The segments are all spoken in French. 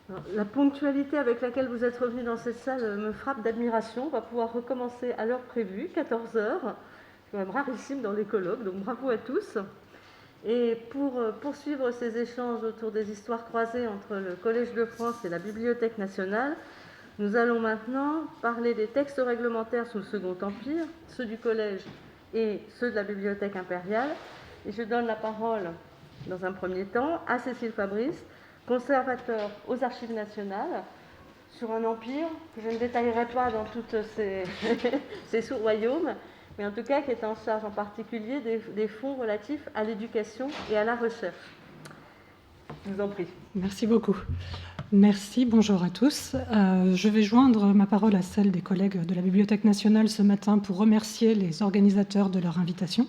Alors, la ponctualité avec laquelle vous êtes revenus dans cette salle me frappe d'admiration. On va pouvoir recommencer à l'heure prévue, 14 heures. C'est quand même rarissime dans les colloques, donc bravo à tous. Et pour poursuivre ces échanges autour des histoires croisées entre le Collège de France et la Bibliothèque nationale, nous allons maintenant parler des textes réglementaires sous le Second Empire, ceux du Collège et ceux de la Bibliothèque impériale. Et je donne la parole, dans un premier temps, à Cécile Fabrice, conservateur aux Archives nationales, sur un empire que je ne détaillerai pas dans tous ses sous-royaumes, mais en tout cas qui est en charge en particulier des fonds relatifs à l'éducation et à la recherche. Je vous en prie. Merci beaucoup. Merci, bonjour à tous. Je vais joindre ma parole à celle des collègues de la Bibliothèque nationale ce matin pour remercier les organisateurs de leur invitation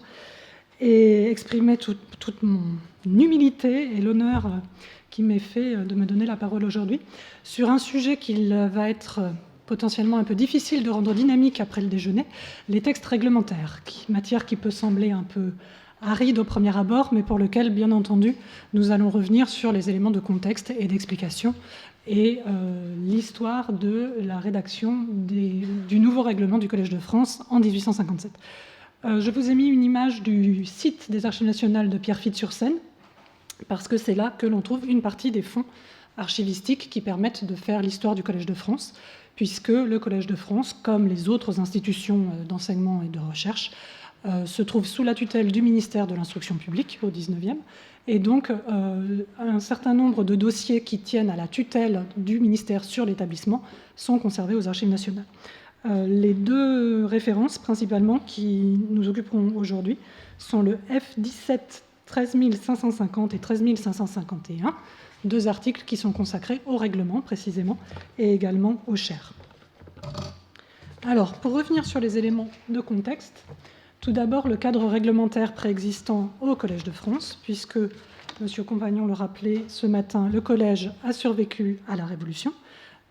et exprimer toute mon humilité et l'honneur qui m'est fait de me donner la parole aujourd'hui sur un sujet qu'il va être potentiellement un peu difficile de rendre dynamique après le déjeuner, les textes réglementaires, matière qui peut sembler un peu aride au premier abord, mais pour lequel, bien entendu, nous allons revenir sur les éléments de contexte et d'explication et l'histoire de la rédaction du nouveau règlement du Collège de France en 1857. Je vous ai mis une image du site des Archives nationales de Pierrefitte-sur-Seine, parce que c'est là que l'on trouve une partie des fonds archivistiques qui permettent de faire l'histoire du Collège de France, puisque le Collège de France, comme les autres institutions d'enseignement et de recherche, se trouve sous la tutelle du ministère de l'Instruction publique au XIXe, et donc un certain nombre de dossiers qui tiennent à la tutelle du ministère sur l'établissement sont conservés aux Archives nationales. Les deux références principalement qui nous occuperont aujourd'hui sont le F17 13550 et 13551, deux articles qui sont consacrés au règlement précisément et également au Cher. Alors, pour revenir sur les éléments de contexte, tout d'abord le cadre réglementaire préexistant au Collège de France, puisque, M. Compagnon le rappelait ce matin, le Collège a survécu à la Révolution,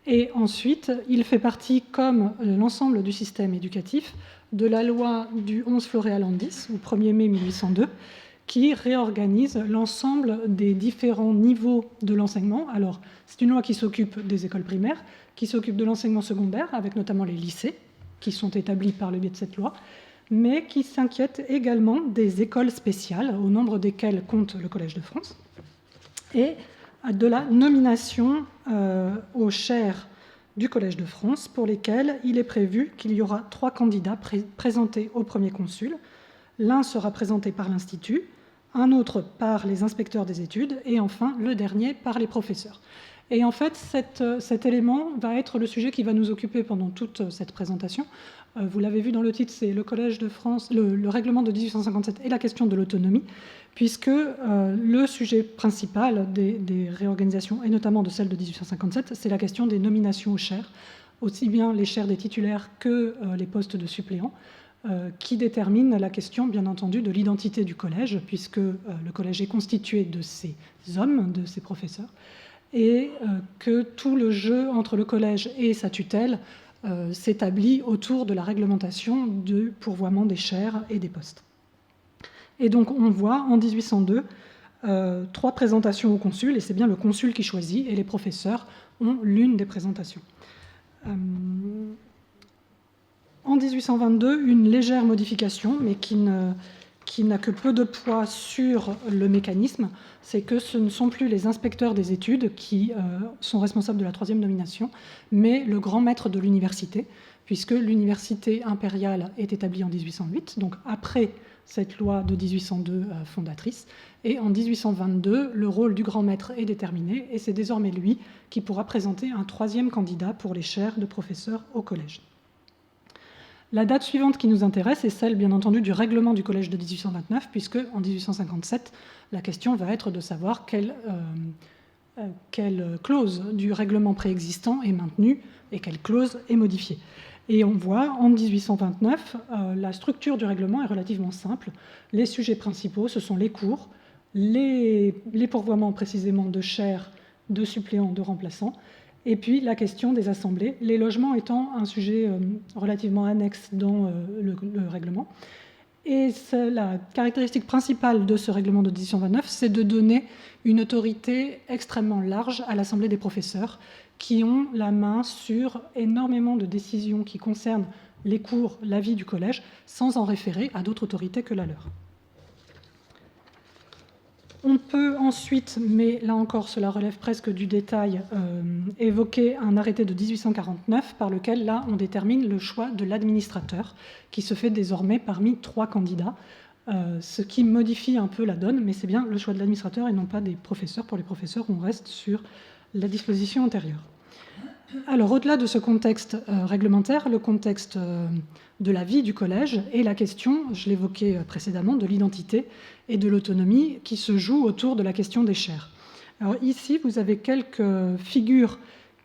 et ensuite il fait partie, comme l'ensemble du système éducatif, de la loi du 11 Floréal-Landis, au 1er mai 1802, qui réorganise l'ensemble des différents niveaux de l'enseignement. Alors, c'est une loi qui s'occupe des écoles primaires, qui s'occupe de l'enseignement secondaire, avec notamment les lycées, qui sont établis par le biais de cette loi, mais qui s'inquiète également des écoles spéciales, au nombre desquelles compte le Collège de France, et de la nomination aux chaires du Collège de France, pour lesquelles il est prévu qu'il y aura 3 candidats présentés au premier consul. L'un sera présenté par l'Institut, un autre par les inspecteurs des études, et enfin le dernier par les professeurs. Et en fait, cet élément va être le sujet qui va nous occuper pendant toute cette présentation. Vous l'avez vu dans le titre, c'est le Collège de France, le règlement de 1857 et la question de l'autonomie, puisque le sujet principal des réorganisations, et notamment de celle de 1857, c'est la question des nominations aux chaires, aussi bien les chaires des titulaires que les postes de suppléants, qui détermine la question, bien entendu, de l'identité du collège, puisque le collège est constitué de ces hommes, de ces professeurs, et que tout le jeu entre le collège et sa tutelle s'établit autour de la réglementation du pourvoiement des chaires et des postes. Et donc on voit en 1802 3 présentations au consul, et c'est bien le consul qui choisit, et les professeurs ont l'une des présentations. En 1822, une légère modification, mais qui n'a que peu de poids sur le mécanisme, c'est que ce ne sont plus les inspecteurs des études qui sont responsables de la 3e nomination, mais le grand maître de l'université, puisque l'université impériale est établie en 1808, donc après cette loi de 1802 fondatrice, et en 1822, le rôle du grand maître est déterminé, et c'est désormais lui qui pourra présenter un 3e candidat pour les chaires de professeurs au collège. La date suivante qui nous intéresse est celle, bien entendu, du règlement du Collège de 1829, puisque en 1857, la question va être de savoir quelle clause du règlement préexistant est maintenue et quelle clause est modifiée. Et on voit, en 1829, la structure du règlement est relativement simple. Les sujets principaux, ce sont les cours, les pourvoiements précisément de chaires, de suppléants, de remplaçants, et puis la question des assemblées, les logements étant un sujet relativement annexe dans le règlement. Et la caractéristique principale de ce règlement de 1829, c'est de donner une autorité extrêmement large à l'Assemblée des professeurs, qui ont la main sur énormément de décisions qui concernent les cours, la vie du collège, sans en référer à d'autres autorités que la leur. On peut ensuite, mais là encore cela relève presque du détail, évoquer un arrêté de 1849 par lequel là on détermine le choix de l'administrateur qui se fait désormais parmi 3 candidats, ce qui modifie un peu la donne, mais c'est bien le choix de l'administrateur et non pas des professeurs. Pour les professeurs, on reste sur la disposition antérieure. Alors, au-delà de ce contexte réglementaire, le contexte de la vie du collège et la question, je l'évoquais précédemment, de l'identité et de l'autonomie qui se joue autour de la question des chaires. Alors ici, vous avez quelques figures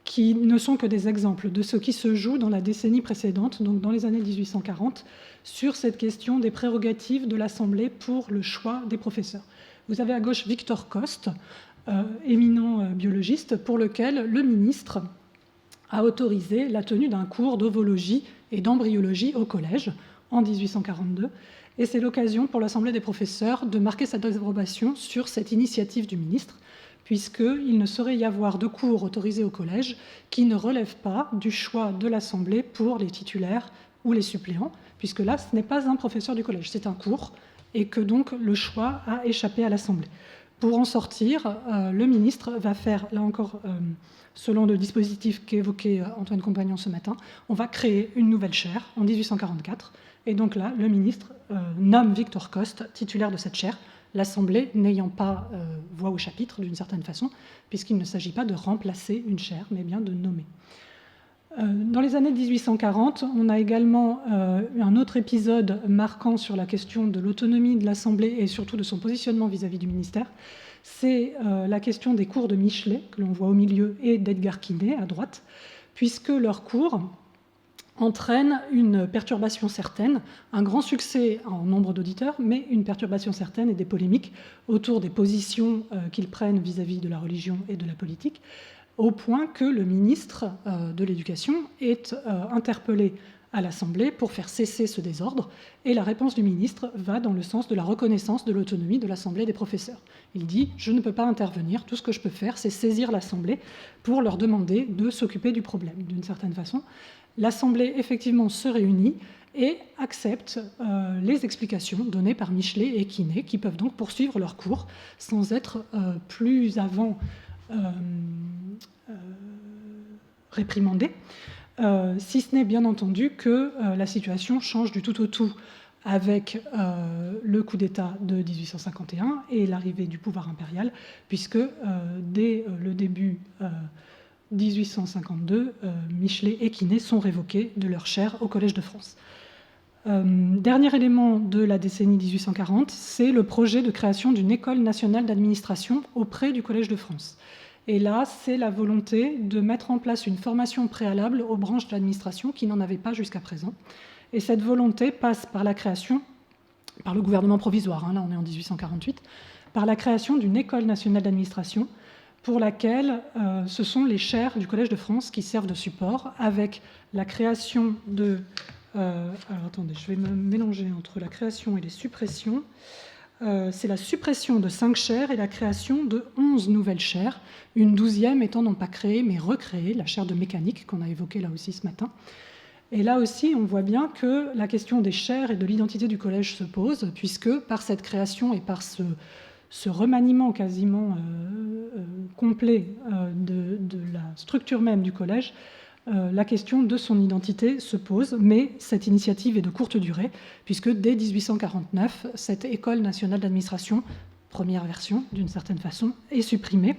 qui ne sont que des exemples de ce qui se joue dans la décennie précédente, donc dans les années 1840, sur cette question des prérogatives de l'Assemblée pour le choix des professeurs. Vous avez à gauche Victor Coste, éminent biologiste, pour lequel le ministre a autorisé la tenue d'un cours d'ovologie et d'embryologie au collège en 1842. Et c'est l'occasion pour l'Assemblée des professeurs de marquer sa désapprobation sur cette initiative du ministre, puisqu'il ne saurait y avoir de cours autorisés au collège qui ne relèvent pas du choix de l'Assemblée pour les titulaires ou les suppléants, puisque là, ce n'est pas un professeur du collège, c'est un cours, et que donc le choix a échappé à l'Assemblée. Pour en sortir, le ministre va faire, là encore, selon le dispositif qu'évoquait Antoine Compagnon ce matin, on va créer une nouvelle chaire en 1844. Et donc là, le ministre nomme Victor Coste titulaire de cette chaire, l'Assemblée n'ayant pas voix au chapitre d'une certaine façon, puisqu'il ne s'agit pas de remplacer une chaire, mais bien de nommer. Dans les années 1840, on a également un autre épisode marquant sur la question de l'autonomie de l'Assemblée et surtout de son positionnement vis-à-vis du ministère. C'est la question des cours de Michelet, que l'on voit au milieu, et d'Edgar Quinet à droite, puisque leurs cours entraînent une perturbation certaine, un grand succès en nombre d'auditeurs, mais une perturbation certaine et des polémiques autour des positions qu'ils prennent vis-à-vis de la religion et de la politique, au point que le ministre de l'Éducation est interpellé à l'Assemblée pour faire cesser ce désordre, et la réponse du ministre va dans le sens de la reconnaissance de l'autonomie de l'Assemblée des professeurs. Il dit « Je ne peux pas intervenir, tout ce que je peux faire, c'est saisir l'Assemblée pour leur demander de s'occuper du problème. » D'une certaine façon, l'Assemblée, effectivement, se réunit et accepte les explications données par Michelet et Quinet, qui peuvent donc poursuivre leur cours sans être plus avant réprimandés, si ce n'est bien entendu que la situation change du tout au tout avec le coup d'État de 1851 et l'arrivée du pouvoir impérial, puisque dès le début 1852, Michelet et Quinet sont révoqués de leur chaire au Collège de France. Dernier élément de la décennie 1840, c'est le projet de création d'une école nationale d'administration auprès du Collège de France. Et là, c'est la volonté de mettre en place une formation préalable aux branches de l'administration qui n'en avaient pas jusqu'à présent. Et cette volonté passe par la création, par le gouvernement provisoire, là on est en 1848, par la création d'une école nationale d'administration pour laquelle ce sont les chaires du Collège de France qui servent de support, avec la création de... alors attendez, je vais me mélanger entre la création et les suppressions. C'est la suppression de 5 chaires et la création de 11 nouvelles chaires, une 12e étant non pas créée mais recréée, la chaire de mécanique qu'on a évoquée là aussi ce matin. Et là aussi, on voit bien que la question des chaires et de l'identité du collège se pose, puisque par cette création et par ce remaniement quasiment complet de la structure même du collège, la question de son identité se pose, mais cette initiative est de courte durée, puisque dès 1849, cette École nationale d'administration, première version d'une certaine façon, est supprimée.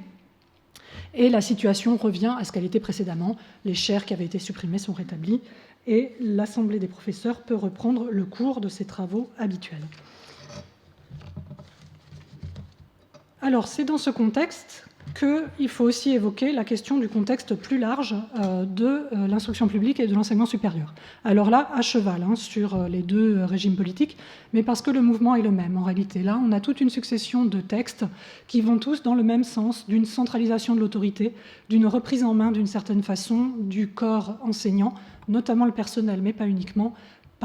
Et la situation revient à ce qu'elle était précédemment. Les chaires qui avaient été supprimées sont rétablies, et l'Assemblée des professeurs peut reprendre le cours de ses travaux habituels. Alors, c'est dans ce contexte qu'il faut aussi évoquer la question du contexte plus large de l'instruction publique et de l'enseignement supérieur. Alors là, à cheval sur les deux régimes politiques, mais parce que le mouvement est le même en réalité. Là, on a toute une succession de textes qui vont tous dans le même sens, d'une centralisation de l'autorité, d'une reprise en main d'une certaine façon du corps enseignant, notamment le personnel, mais pas uniquement,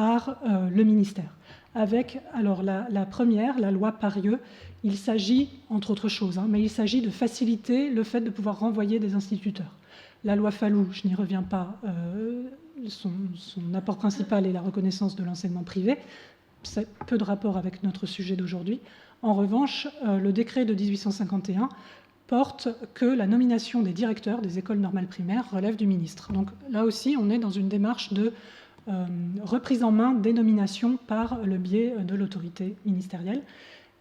par le ministère. Avec, alors la première, la loi Parieux, il s'agit, entre autres choses, mais il s'agit de faciliter le fait de pouvoir renvoyer des instituteurs. La loi Fallou, je n'y reviens pas, son apport principal est la reconnaissance de l'enseignement privé. Ça a peu de rapport avec notre sujet d'aujourd'hui. En revanche, le décret de 1851 porte que la nomination des directeurs des écoles normales primaires relève du ministre. Donc là aussi, on est dans une démarche de reprise en main des nominations par le biais de l'autorité ministérielle.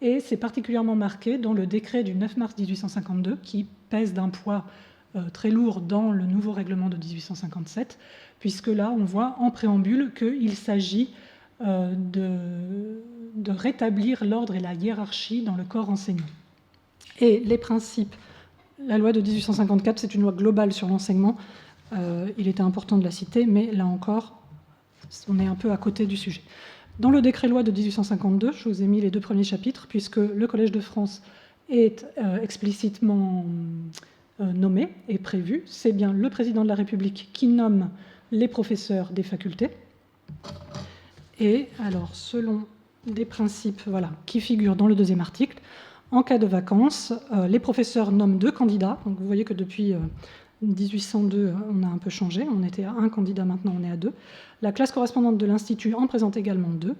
Et c'est particulièrement marqué dans le décret du 9 mars 1852, qui pèse d'un poids très lourd dans le nouveau règlement de 1857, puisque là, on voit en préambule qu'il s'agit de rétablir l'ordre et la hiérarchie dans le corps enseignant. Et les principes, la loi de 1854, c'est une loi globale sur l'enseignement, il était important de la citer, mais là encore, on est un peu à côté du sujet. Dans le décret-loi de 1852, je vous ai mis les 2 premiers chapitres, puisque le Collège de France est explicitement nommé et prévu. C'est bien le président de la République qui nomme les professeurs des facultés. Et alors, selon des principes qui figurent dans le 2e article, en cas de vacances, les professeurs nomment 2 candidats. Donc vous voyez que depuis 1802, on a un peu changé. On était à 1 candidat, maintenant on est à 2. La classe correspondante de l'Institut en présente également 2.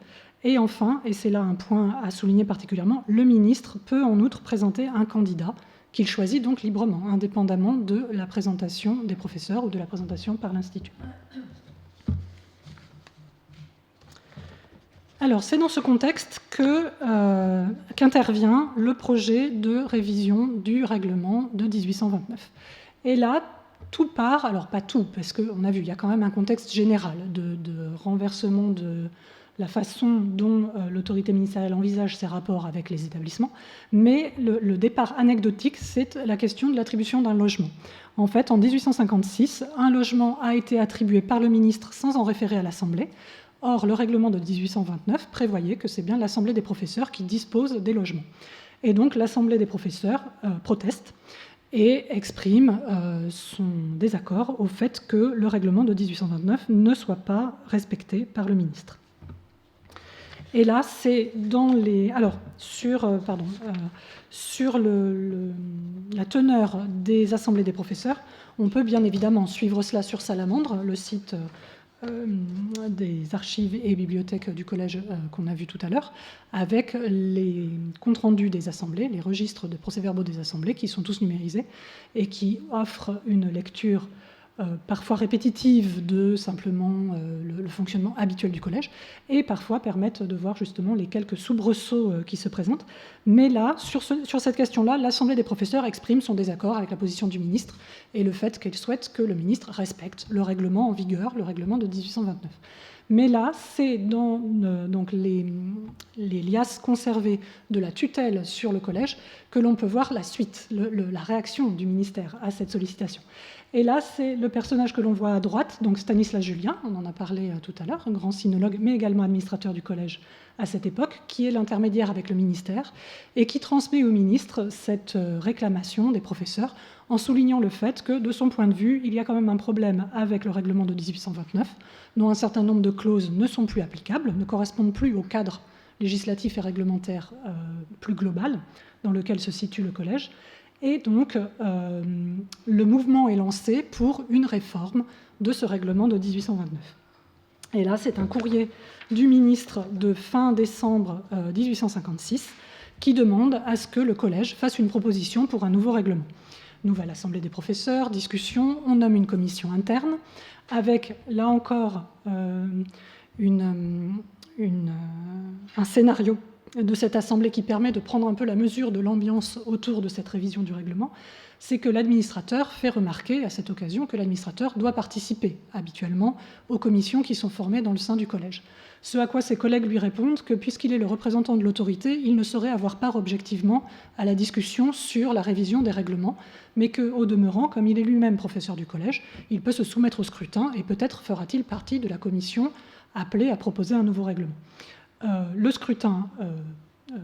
Et enfin, et c'est là un point à souligner particulièrement, le ministre peut en outre présenter un candidat qu'il choisit donc librement, indépendamment de la présentation des professeurs ou de la présentation par l'Institut. Alors, c'est dans ce contexte qu'intervient le projet de révision du règlement de 1829. Et là, tout part, alors pas tout, parce qu'on a vu, il y a quand même un contexte général de renversement de la façon dont l'autorité ministérielle envisage ses rapports avec les établissements, mais le départ anecdotique, c'est la question de l'attribution d'un logement. En fait, en 1856, un logement a été attribué par le ministre sans en référer à l'Assemblée. Or, le règlement de 1829 prévoyait que c'est bien l'Assemblée des professeurs qui dispose des logements. Et donc, l'Assemblée des professeurs proteste et exprime son désaccord au fait que le règlement de 1829 ne soit pas respecté par le ministre. Et là, c'est dans les... Alors, sur la teneur des assemblées des professeurs, on peut bien évidemment suivre cela sur Salamandre, le site des archives et bibliothèques du collège qu'on a vu tout à l'heure, avec les comptes rendus des assemblées, les registres de procès-verbaux des assemblées, qui sont tous numérisés et qui offrent une lecture parfois répétitive de simplement le fonctionnement habituel du collège, et parfois permettent de voir justement les quelques soubresauts qui se présentent. Mais là, sur cette question-là, l'Assemblée des professeurs exprime son désaccord avec la position du ministre et le fait qu'elle souhaite que le ministre respecte le règlement en vigueur, le règlement de 1829. Mais là, c'est dans donc les liasses conservées de la tutelle sur le collège que l'on peut voir la suite, la réaction du ministère à cette sollicitation. Et là, c'est le personnage que l'on voit à droite, donc Stanislas Julien, on en a parlé tout à l'heure, un grand sinologue, mais également administrateur du collège à cette époque, qui est l'intermédiaire avec le ministère et qui transmet au ministre cette réclamation des professeurs en soulignant le fait que, de son point de vue, il y a quand même un problème avec le règlement de 1829, dont un certain nombre de clauses ne sont plus applicables, ne correspondent plus au cadre législatif et réglementaire plus global dans lequel se situe le collège. Et donc, le mouvement est lancé pour une réforme de ce règlement de 1829. Et là, c'est un courrier du ministre de fin décembre 1856 qui demande à ce que le collège fasse une proposition pour un nouveau règlement. Nouvelle assemblée des professeurs, discussion, on nomme une commission interne avec, là encore, un scénario de cette assemblée qui permet de prendre un peu la mesure de l'ambiance autour de cette révision du règlement, c'est que l'administrateur fait remarquer à cette occasion que l'administrateur doit participer habituellement aux commissions qui sont formées dans le sein du collège. Ce à quoi ses collègues lui répondent que puisqu'il est le représentant de l'autorité, il ne saurait avoir part objectivement à la discussion sur la révision des règlements, mais qu'au demeurant, comme il est lui-même professeur du collège, il peut se soumettre au scrutin et peut-être fera-t-il partie de la commission appelée à proposer un nouveau règlement. Le scrutin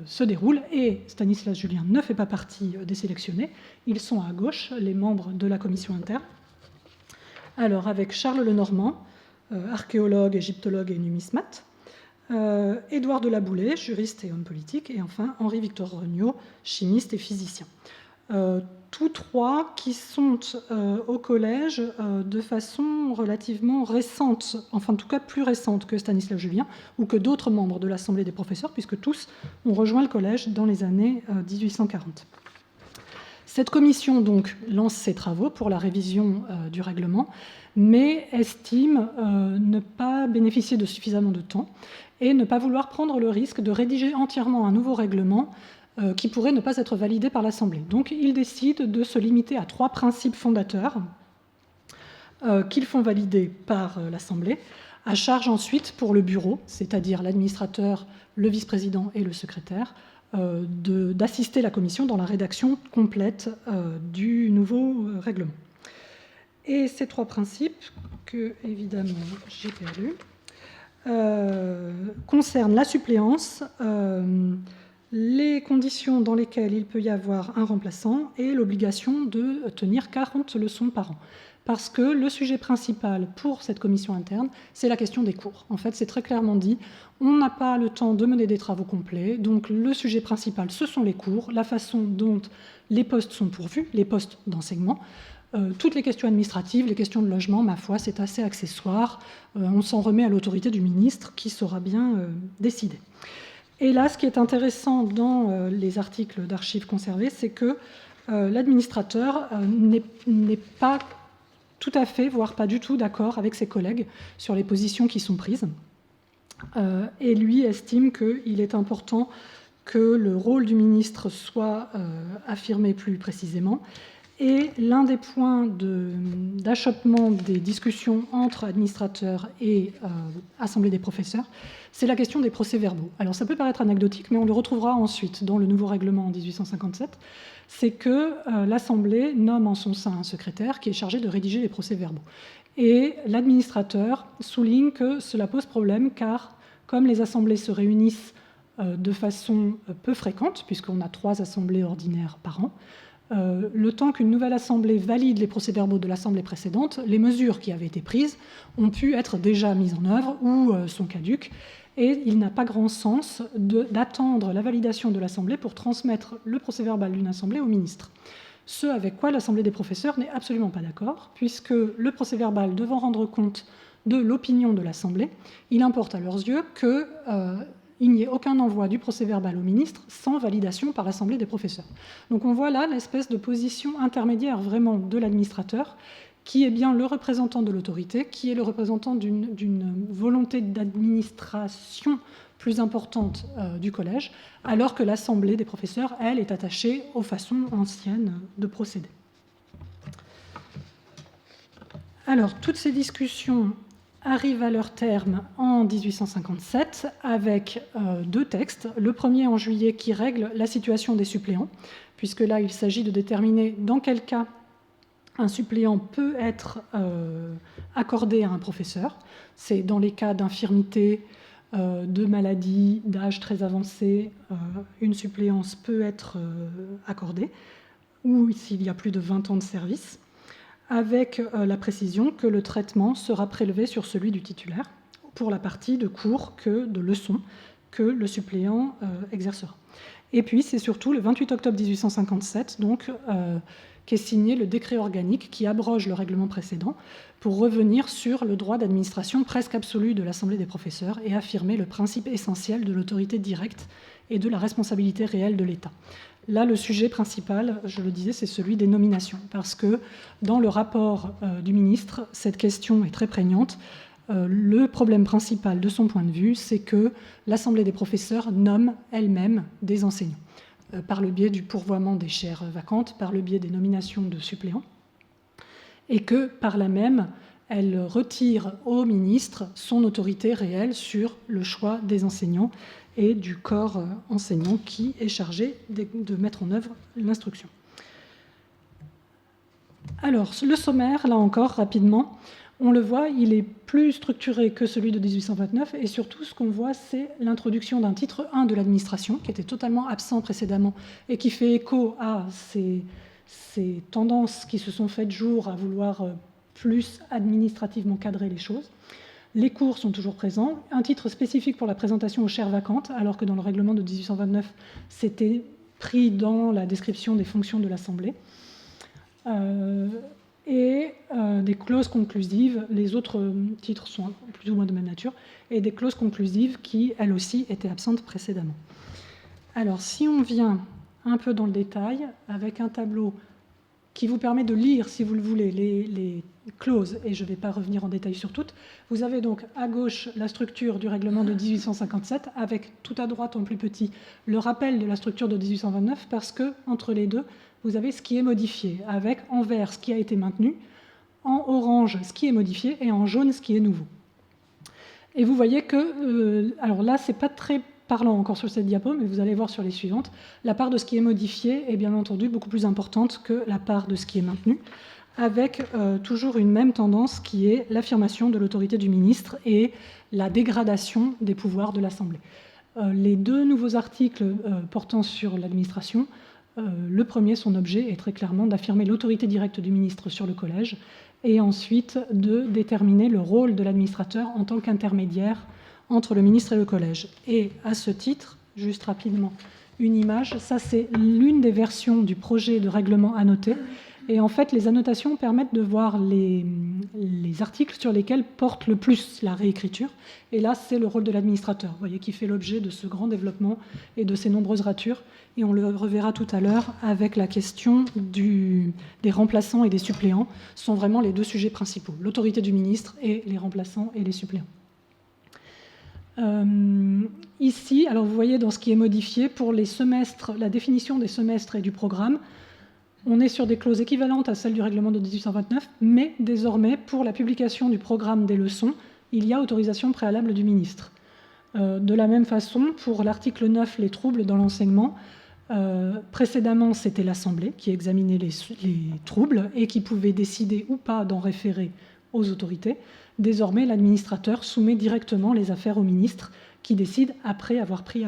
se déroule et Stanislas Julien ne fait pas partie des sélectionnés. Ils sont à gauche, les membres de la commission interne. Alors, avec Charles Lenormand, archéologue, égyptologue et numismate. Édouard de Laboulé, juriste et homme politique, et enfin Henri-Victor Regnault, chimiste et physicien. Tous trois qui sont au collège de façon relativement récente, enfin en tout cas plus récente que Stanislas Julien ou que d'autres membres de l'Assemblée des professeurs, puisque tous ont rejoint le collège dans les années 1840. Cette commission donc lance ses travaux pour la révision du règlement, mais estime ne pas bénéficier de suffisamment de temps et ne pas vouloir prendre le risque de rédiger entièrement un nouveau règlement qui pourrait ne pas être validé par l'Assemblée. Donc ils décident de se limiter à 3 principes fondateurs qu'ils font valider par l'Assemblée, à charge ensuite pour le bureau, c'est-à-dire l'administrateur, le vice-président et le secrétaire, d'assister la commission dans la rédaction complète du nouveau règlement. Et ces 3 principes, que évidemment j'ai perdus, concernent la suppléance, les conditions dans lesquelles il peut y avoir un remplaçant et l'obligation de tenir 40 leçons par an. Parce que le sujet principal pour cette commission interne, c'est la question des cours. En fait, c'est très clairement dit, on n'a pas le temps de mener des travaux complets, donc le sujet principal, ce sont les cours, la façon dont les postes sont pourvus, les postes d'enseignement. Toutes les questions administratives, les questions de logement, ma foi, c'est assez accessoire. On s'en remet à l'autorité du ministre qui saura bien décider. Et là, ce qui est intéressant dans les articles d'archives conservés, c'est que l'administrateur n'est pas tout à fait, voire pas du tout d'accord avec ses collègues sur les positions qui sont prises. Et lui estime qu'il est important que le rôle du ministre soit affirmé plus précisément. Et l'un des points d'achoppement des discussions entre administrateurs et Assemblée des professeurs, c'est la question des procès-verbaux. Alors ça peut paraître anecdotique, mais on le retrouvera ensuite dans le nouveau règlement en 1857. C'est que l'Assemblée nomme en son sein un secrétaire qui est chargé de rédiger les procès-verbaux. Et l'administrateur souligne que cela pose problème car, comme les assemblées se réunissent de façon peu fréquente, puisqu'on a 3 assemblées ordinaires par an, le temps qu'une nouvelle assemblée valide les procès-verbaux de l'assemblée précédente, les mesures qui avaient été prises ont pu être déjà mises en œuvre ou sont caduques. Et il n'a pas grand sens d'attendre la validation de l'Assemblée pour transmettre le procès-verbal d'une Assemblée au ministre. Ce avec quoi l'Assemblée des professeurs n'est absolument pas d'accord, puisque le procès-verbal devant rendre compte de l'opinion de l'Assemblée, il importe à leurs yeux qu'il n'y ait aucun envoi du procès-verbal au ministre sans validation par l'Assemblée des professeurs. Donc on voit là l'espèce de position intermédiaire vraiment de l'administrateur, qui est bien le représentant de l'autorité, qui est le représentant d'une volonté d'administration plus importante du collège, alors que l'Assemblée des professeurs, elle, est attachée aux façons anciennes de procéder. Alors, toutes ces discussions arrivent à leur terme en 1857 avec 2 textes. Le premier en juillet qui règle la situation des suppléants, puisque là, il s'agit de déterminer dans quel cas un suppléant peut être accordé à un professeur. C'est dans les cas d'infirmité, de maladie, d'âge très avancé, une suppléance peut être accordée, ou s'il y a plus de 20 ans de service, avec la précision que le traitement sera prélevé sur celui du titulaire pour la partie de cours de leçons que le suppléant exercera. Et puis, c'est surtout le 28 octobre 1857, donc qu'est signé le décret organique qui abroge le règlement précédent pour revenir sur le droit d'administration presque absolu de l'Assemblée des professeurs et affirmer le principe essentiel de l'autorité directe et de la responsabilité réelle de l'État. Là, le sujet principal, je le disais, c'est celui des nominations, parce que dans le rapport du ministre, cette question est très prégnante. Le problème principal de son point de vue, c'est que l'Assemblée des professeurs nomme elle-même des enseignants, par le biais du pourvoiement des chaires vacantes, par le biais des nominations de suppléants, et que, par là même, elle retire au ministre son autorité réelle sur le choix des enseignants et du corps enseignant qui est chargé de mettre en œuvre l'instruction. Alors, le sommaire, là encore, rapidement, on le voit, il est plus structuré que celui de 1829, et surtout, ce qu'on voit, c'est l'introduction d'un titre 1 de l'administration, qui était totalement absent précédemment, et qui fait écho à ces tendances qui se sont faites jour à vouloir plus administrativement cadrer les choses. Les cours sont toujours présents. Un titre spécifique pour la présentation aux chaires vacantes, alors que dans le règlement de 1829, c'était pris dans la description des fonctions de l'Assemblée. Et des clauses conclusives. Les autres titres sont plus ou moins de même nature. Et des clauses conclusives qui, elles aussi, étaient absentes précédemment. Alors, si on vient un peu dans le détail, avec un tableau qui vous permet de lire, si vous le voulez, les clauses, et je ne vais pas revenir en détail sur toutes. Vous avez donc à gauche la structure du règlement de 1857, avec tout à droite en plus petit le rappel de la structure de 1829, parce que entre les deux, vous avez ce qui est modifié, avec en vert ce qui a été maintenu, en orange ce qui est modifié, et en jaune ce qui est nouveau. Et vous voyez que, alors là, c'est pas très parlant encore sur cette diapo, mais vous allez voir sur les suivantes, la part de ce qui est modifié est bien entendu beaucoup plus importante que la part de ce qui est maintenu, avec toujours une même tendance qui est l'affirmation de l'autorité du ministre et la dégradation des pouvoirs de l'Assemblée. Les deux nouveaux articles portant sur l'administration, le premier, son objet est très clairement d'affirmer l'autorité directe du ministre sur le collège et ensuite de déterminer le rôle de l'administrateur en tant qu'intermédiaire entre le ministre et le collège. Et à ce titre, juste rapidement, une image, ça c'est l'une des versions du projet de règlement annoté. Et en fait, les annotations permettent de voir les articles sur lesquels porte le plus la réécriture. Et là, c'est le rôle de l'administrateur, vous voyez, qui fait l'objet de ce grand développement et de ces nombreuses ratures. Et on le reverra tout à l'heure avec la question des remplaçants et des suppléants. Ce sont vraiment les deux sujets principaux, l'autorité du ministre et les remplaçants et les suppléants. Ici, alors vous voyez dans ce qui est modifié, pour les semestres, la définition des semestres et du programme, on est sur des clauses équivalentes à celles du règlement de 1829, mais désormais, pour la publication du programme des leçons, il y a autorisation préalable du ministre. De la même façon, pour l'article 9, les troubles dans l'enseignement, précédemment, c'était l'Assemblée qui examinait les troubles et qui pouvait décider ou pas d'en référer aux autorités. Désormais, l'administrateur soumet directement les affaires au ministre qui décide après avoir pris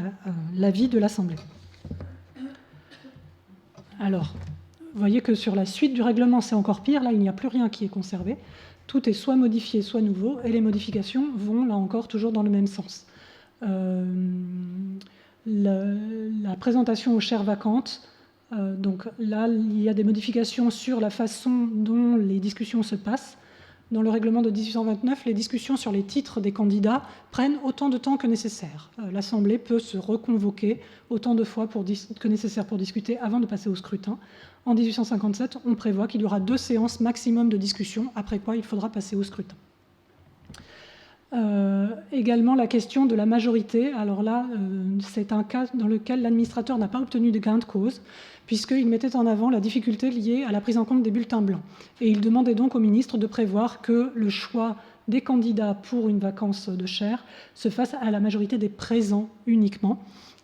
l'avis de l'Assemblée. Alors, vous voyez que sur la suite du règlement, c'est encore pire. Là, il n'y a plus rien qui est conservé. Tout est soit modifié, soit nouveau, et les modifications vont, là encore, toujours dans le même sens. La présentation aux chaires vacantes, donc là, il y a des modifications sur la façon dont les discussions se passent. Dans le règlement de 1829, les discussions sur les titres des candidats prennent autant de temps que nécessaire. L'Assemblée peut se reconvoquer autant de fois que nécessaire pour discuter avant de passer au scrutin. En 1857, on prévoit qu'il y aura 2 séances maximum de discussion, après quoi il faudra passer au scrutin. Également la question de la majorité. Alors là, c'est un cas dans lequel l'administrateur n'a pas obtenu de gain de cause, puisqu'il mettait en avant la difficulté liée à la prise en compte des bulletins blancs. Et il demandait donc au ministre de prévoir que le choix des candidats pour une vacance de chaire se fasse à la majorité des présents uniquement,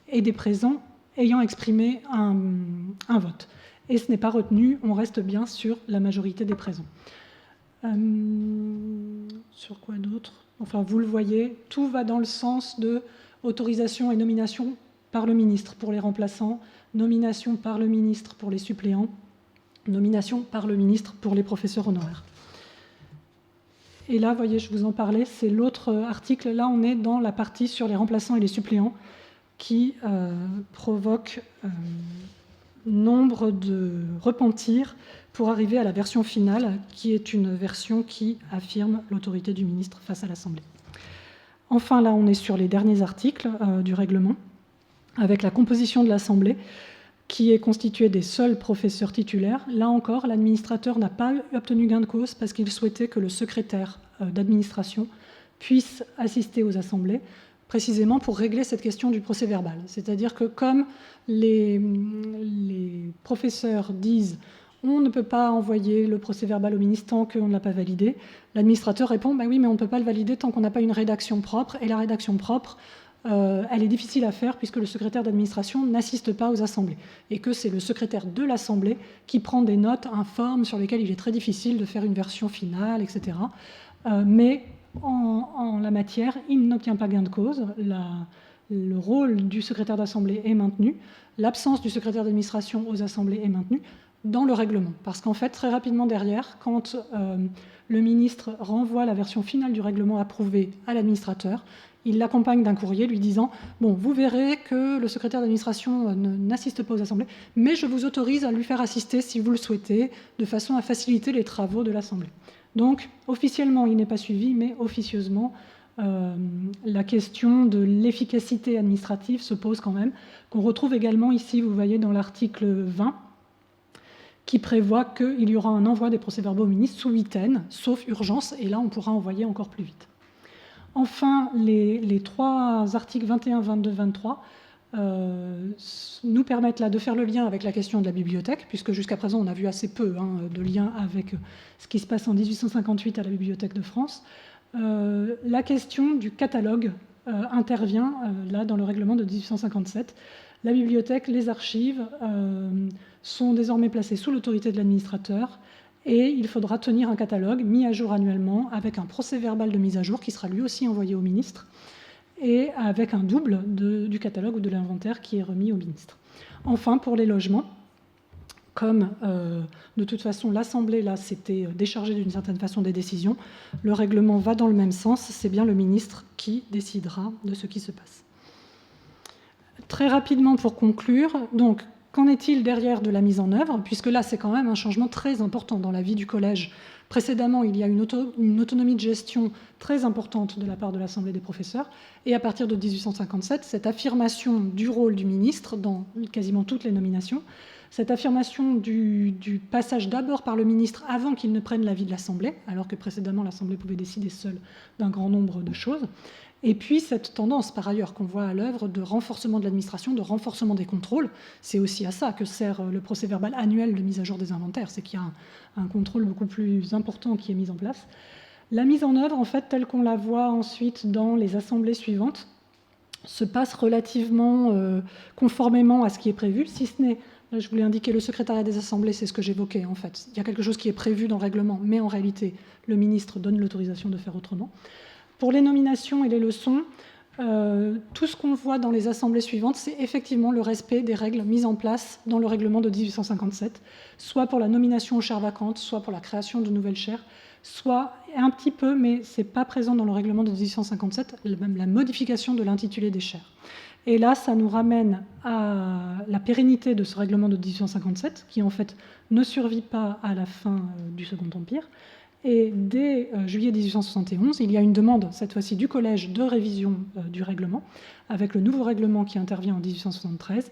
et des présents ayant exprimé un vote. Et ce n'est pas retenu, on reste bien sur la majorité des présents. Sur quoi d'autre ? Enfin, vous le voyez, tout va dans le sens de autorisation et nomination par le ministre pour les remplaçants, nomination par le ministre pour les suppléants, nomination par le ministre pour les professeurs honoraires. Et là, vous voyez, je vous en parlais, c'est l'autre article. Là, on est dans la partie sur les remplaçants et les suppléants qui provoque nombre de repentirs pour arriver à la version finale, qui est une version qui affirme l'autorité du ministre face à l'Assemblée. Enfin, là, on est sur les derniers articles du règlement, avec la composition de l'Assemblée, qui est constituée des seuls professeurs titulaires. Là encore, l'administrateur n'a pas obtenu gain de cause parce qu'il souhaitait que le secrétaire d'administration puisse assister aux assemblées, précisément pour régler cette question du procès-verbal. C'est-à-dire que comme les professeurs disent « on ne peut pas envoyer le procès-verbal au ministre tant qu'on ne l'a pas validé », l'administrateur répond « oui, mais on ne peut pas le valider tant qu'on n'a pas une rédaction propre, et la rédaction propre, elle est difficile à faire puisque le secrétaire d'administration n'assiste pas aux assemblées, et que c'est le secrétaire de l'assemblée qui prend des notes informes sur lesquelles il est très difficile de faire une version finale, etc. Mais en la matière, il n'obtient pas gain de cause. Le rôle du secrétaire d'assemblée est maintenu. L'absence du secrétaire d'administration aux assemblées est maintenue. dans le règlement. Parce qu'en fait, très rapidement derrière, quand le ministre renvoie la version finale du règlement approuvé à l'administrateur, il l'accompagne d'un courrier lui disant « Bon, vous verrez que le secrétaire d'administration n'assiste pas aux assemblées, mais je vous autorise à lui faire assister si vous le souhaitez, de façon à faciliter les travaux de l'Assemblée. » Donc, officiellement, il n'est pas suivi, mais officieusement, la question de l'efficacité administrative se pose quand même, qu'on retrouve également ici, vous voyez, dans l'article 20, qui prévoit qu'il y aura un envoi des procès-verbaux au ministre sous 8 sauf urgence, et là, on pourra envoyer encore plus vite. Enfin, les 3 articles 21, 22, 23 nous permettent là de faire le lien avec la question de la bibliothèque, puisque jusqu'à présent, on a vu assez peu de lien avec ce qui se passe en 1858 à la Bibliothèque de France. La question du catalogue intervient là dans le règlement de 1857. La bibliothèque, les archives sont désormais placées sous l'autorité de l'administrateur et il faudra tenir un catalogue mis à jour annuellement avec un procès-verbal de mise à jour qui sera lui aussi envoyé au ministre et avec un double du catalogue ou de l'inventaire qui est remis au ministre. Enfin, pour les logements, comme de toute façon l'Assemblée là s'était déchargée d'une certaine façon des décisions, le règlement va dans le même sens, c'est bien le ministre qui décidera de ce qui se passe. Très rapidement pour conclure, donc qu'en est-il derrière de la mise en œuvre, puisque là c'est quand même un changement très important dans la vie du collège. Précédemment, il y a une autonomie de gestion très importante de la part de l'Assemblée des professeurs, et à partir de 1857, cette affirmation du rôle du ministre dans quasiment toutes les nominations, cette affirmation du passage d'abord par le ministre avant qu'il ne prenne l'avis de l'Assemblée, alors que précédemment l'Assemblée pouvait décider seule d'un grand nombre de choses, et puis cette tendance par ailleurs qu'on voit à l'œuvre de renforcement de l'administration, de renforcement des contrôles, c'est aussi à ça que sert le procès-verbal annuel de mise à jour des inventaires, c'est qu'il y a un contrôle beaucoup plus important qui est mis en place. La mise en œuvre, en fait, telle qu'on la voit ensuite dans les assemblées suivantes, se passe relativement conformément à ce qui est prévu, si ce n'est, je voulais indiquer, le secrétariat des assemblées, c'est ce que j'évoquais en fait. Il y a quelque chose qui est prévu dans le règlement, mais en réalité, le ministre donne l'autorisation de faire autrement. Pour les nominations et les leçons, tout ce qu'on voit dans les assemblées suivantes, c'est effectivement le respect des règles mises en place dans le règlement de 1857, soit pour la nomination aux chaires vacantes, soit pour la création de nouvelles chaires, soit un petit peu, mais ce n'est pas présent dans le règlement de 1857, même la modification de l'intitulé des chaires. Et là, ça nous ramène à la pérennité de ce règlement de 1857, qui en fait ne survit pas à la fin du Second Empire. Et dès juillet 1871, il y a une demande, cette fois-ci du Collège, de révision du règlement, avec le nouveau règlement qui intervient en 1873,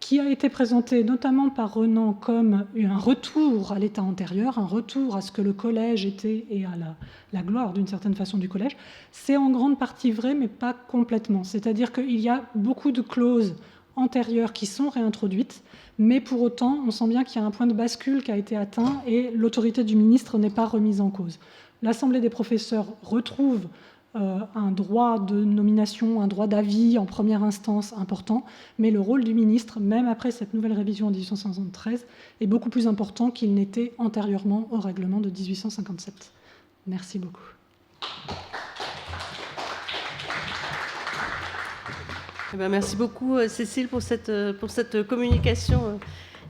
qui a été présenté notamment par Renan comme un retour à l'état antérieur, un retour à ce que le Collège était et à la gloire d'une certaine façon du Collège. C'est en grande partie vrai, mais pas complètement. C'est-à-dire qu'il y a beaucoup de clauses antérieures qui sont réintroduites, mais pour autant, on sent bien qu'il y a un point de bascule qui a été atteint et l'autorité du ministre n'est pas remise en cause. L'Assemblée des professeurs retrouve un droit de nomination, un droit d'avis en première instance important, mais le rôle du ministre, même après cette nouvelle révision en 1873, est beaucoup plus important qu'il n'était antérieurement au règlement de 1857. Merci beaucoup. Eh bien, merci beaucoup, Cécile, pour cette communication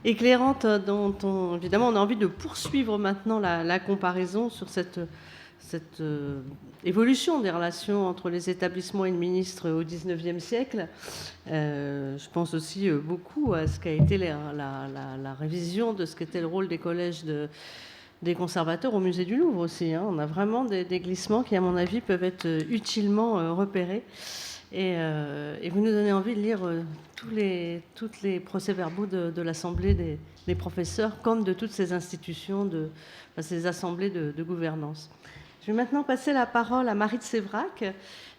éclairante dont évidemment, on a envie de poursuivre maintenant la comparaison sur cette évolution des relations entre les établissements et le ministre au XIXe siècle. Je pense aussi beaucoup à ce qu'a été la révision de ce qu'était le rôle des collèges des conservateurs au musée du Louvre aussi. Hein. On a vraiment des glissements qui, à mon avis, peuvent être utilement repérés. Et vous nous donnez envie de lire tous les procès-verbaux de l'Assemblée des professeurs, comme de toutes ces institutions, ces assemblées de gouvernance. Je vais maintenant passer la parole à Marie de Sévrac.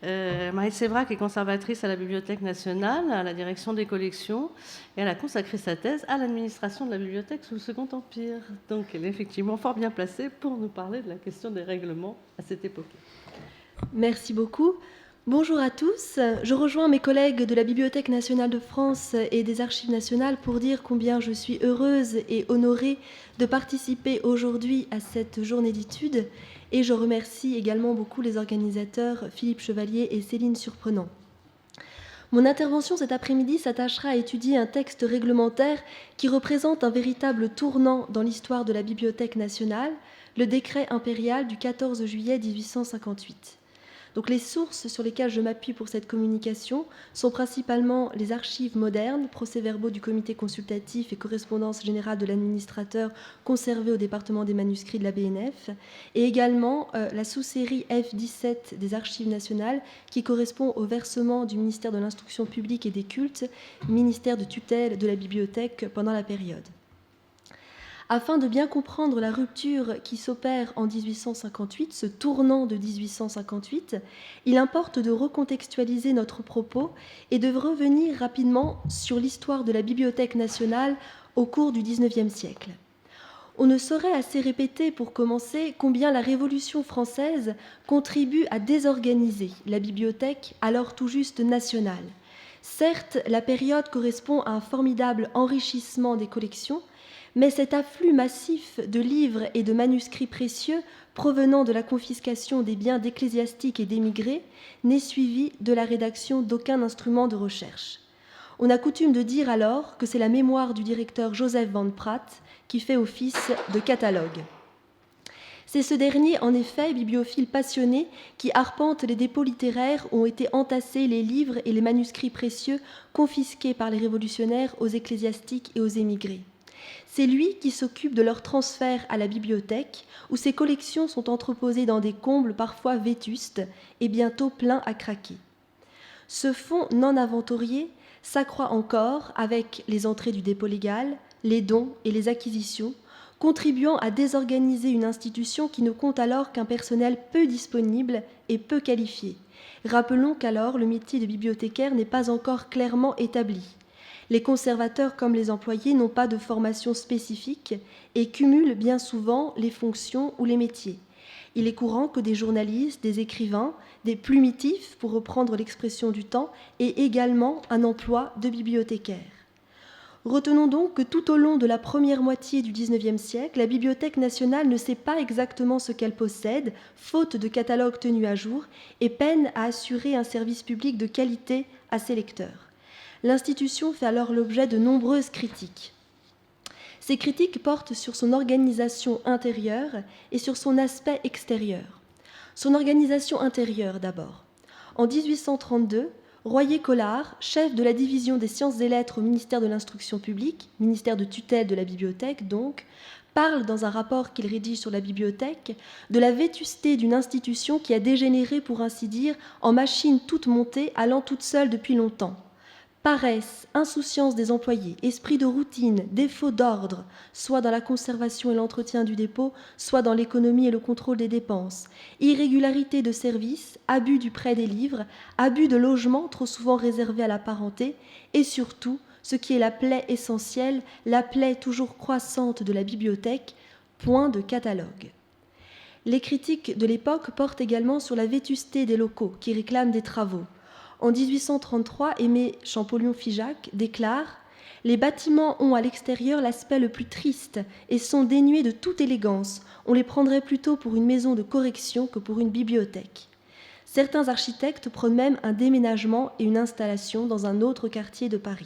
Marie de Sévrac est conservatrice à la Bibliothèque nationale, à la direction des collections, et elle a consacré sa thèse à l'administration de la bibliothèque sous le Second Empire. Donc elle est effectivement fort bien placée pour nous parler de la question des règlements à cette époque. Merci beaucoup. Bonjour à tous. Je rejoins mes collègues de la Bibliothèque nationale de France et des Archives nationales pour dire combien je suis heureuse et honorée de participer aujourd'hui à cette journée d'études. Et je remercie également beaucoup les organisateurs Philippe Chevalier et Céline Surprenant. Mon intervention cet après-midi s'attachera à étudier un texte réglementaire qui représente un véritable tournant dans l'histoire de la Bibliothèque nationale, le décret impérial du 14 juillet 1858. Donc les sources sur lesquelles je m'appuie pour cette communication sont principalement les archives modernes, procès-verbaux du comité consultatif et correspondance générale de l'administrateur conservés au département des manuscrits de la BNF, et également la sous-série F17 des archives nationales qui correspond au versement du ministère de l'Instruction publique et des cultes, ministère de tutelle de la bibliothèque pendant la période. Afin de bien comprendre la rupture qui s'opère en 1858, ce tournant de 1858, il importe de recontextualiser notre propos et de revenir rapidement sur l'histoire de la Bibliothèque nationale au cours du XIXe siècle. On ne saurait assez répéter, pour commencer, combien la Révolution française contribue à désorganiser la bibliothèque, alors tout juste nationale. Certes, la période correspond à un formidable enrichissement des collections, mais cet afflux massif de livres et de manuscrits précieux provenant de la confiscation des biens d'ecclésiastiques et d'émigrés n'est suivi de la rédaction d'aucun instrument de recherche. On a coutume de dire alors que c'est la mémoire du directeur Joseph Van Pratt qui fait office de catalogue. C'est ce dernier, en effet, bibliophile passionné, qui arpente les dépôts littéraires où ont été entassés les livres et les manuscrits précieux confisqués par les révolutionnaires aux ecclésiastiques et aux émigrés. C'est lui qui s'occupe de leur transfert à la bibliothèque, où ces collections sont entreposées dans des combles parfois vétustes et bientôt pleins à craquer. Ce fonds non inventorié s'accroît encore avec les entrées du dépôt légal, les dons et les acquisitions, contribuant à désorganiser une institution qui ne compte alors qu'un personnel peu disponible et peu qualifié. Rappelons qu'alors le métier de bibliothécaire n'est pas encore clairement établi. Les conservateurs comme les employés n'ont pas de formation spécifique et cumulent bien souvent les fonctions ou les métiers. Il est courant que des journalistes, des écrivains, des plumitifs, pour reprendre l'expression du temps, aient également un emploi de bibliothécaire. Retenons donc que tout au long de la première moitié du XIXe siècle, la Bibliothèque nationale ne sait pas exactement ce qu'elle possède, faute de catalogue tenu à jour, et peine à assurer un service public de qualité à ses lecteurs. L'institution fait alors l'objet de nombreuses critiques. Ces critiques portent sur son organisation intérieure et sur son aspect extérieur. Son organisation intérieure d'abord. En 1832, Royer-Collard, chef de la division des sciences et lettres au ministère de l'Instruction publique, ministère de tutelle de la bibliothèque donc, parle dans un rapport qu'il rédige sur la bibliothèque de la vétusté d'une institution qui a dégénéré, pour ainsi dire, en machine toute montée, allant toute seule depuis longtemps. Paresse, insouciance des employés, esprit de routine, défaut d'ordre, soit dans la conservation et l'entretien du dépôt, soit dans l'économie et le contrôle des dépenses, irrégularité de service, abus du prêt des livres, abus de logement trop souvent réservé à la parenté, et surtout, ce qui est la plaie essentielle, la plaie toujours croissante de la bibliothèque, point de catalogue. Les critiques de l'époque portent également sur la vétusté des locaux qui réclament des travaux. En 1833, Aimé Champollion-Figeac déclare « Les bâtiments ont à l'extérieur l'aspect le plus triste et sont dénués de toute élégance. On les prendrait plutôt pour une maison de correction que pour une bibliothèque. » Certains architectes prônent même un déménagement et une installation dans un autre quartier de Paris.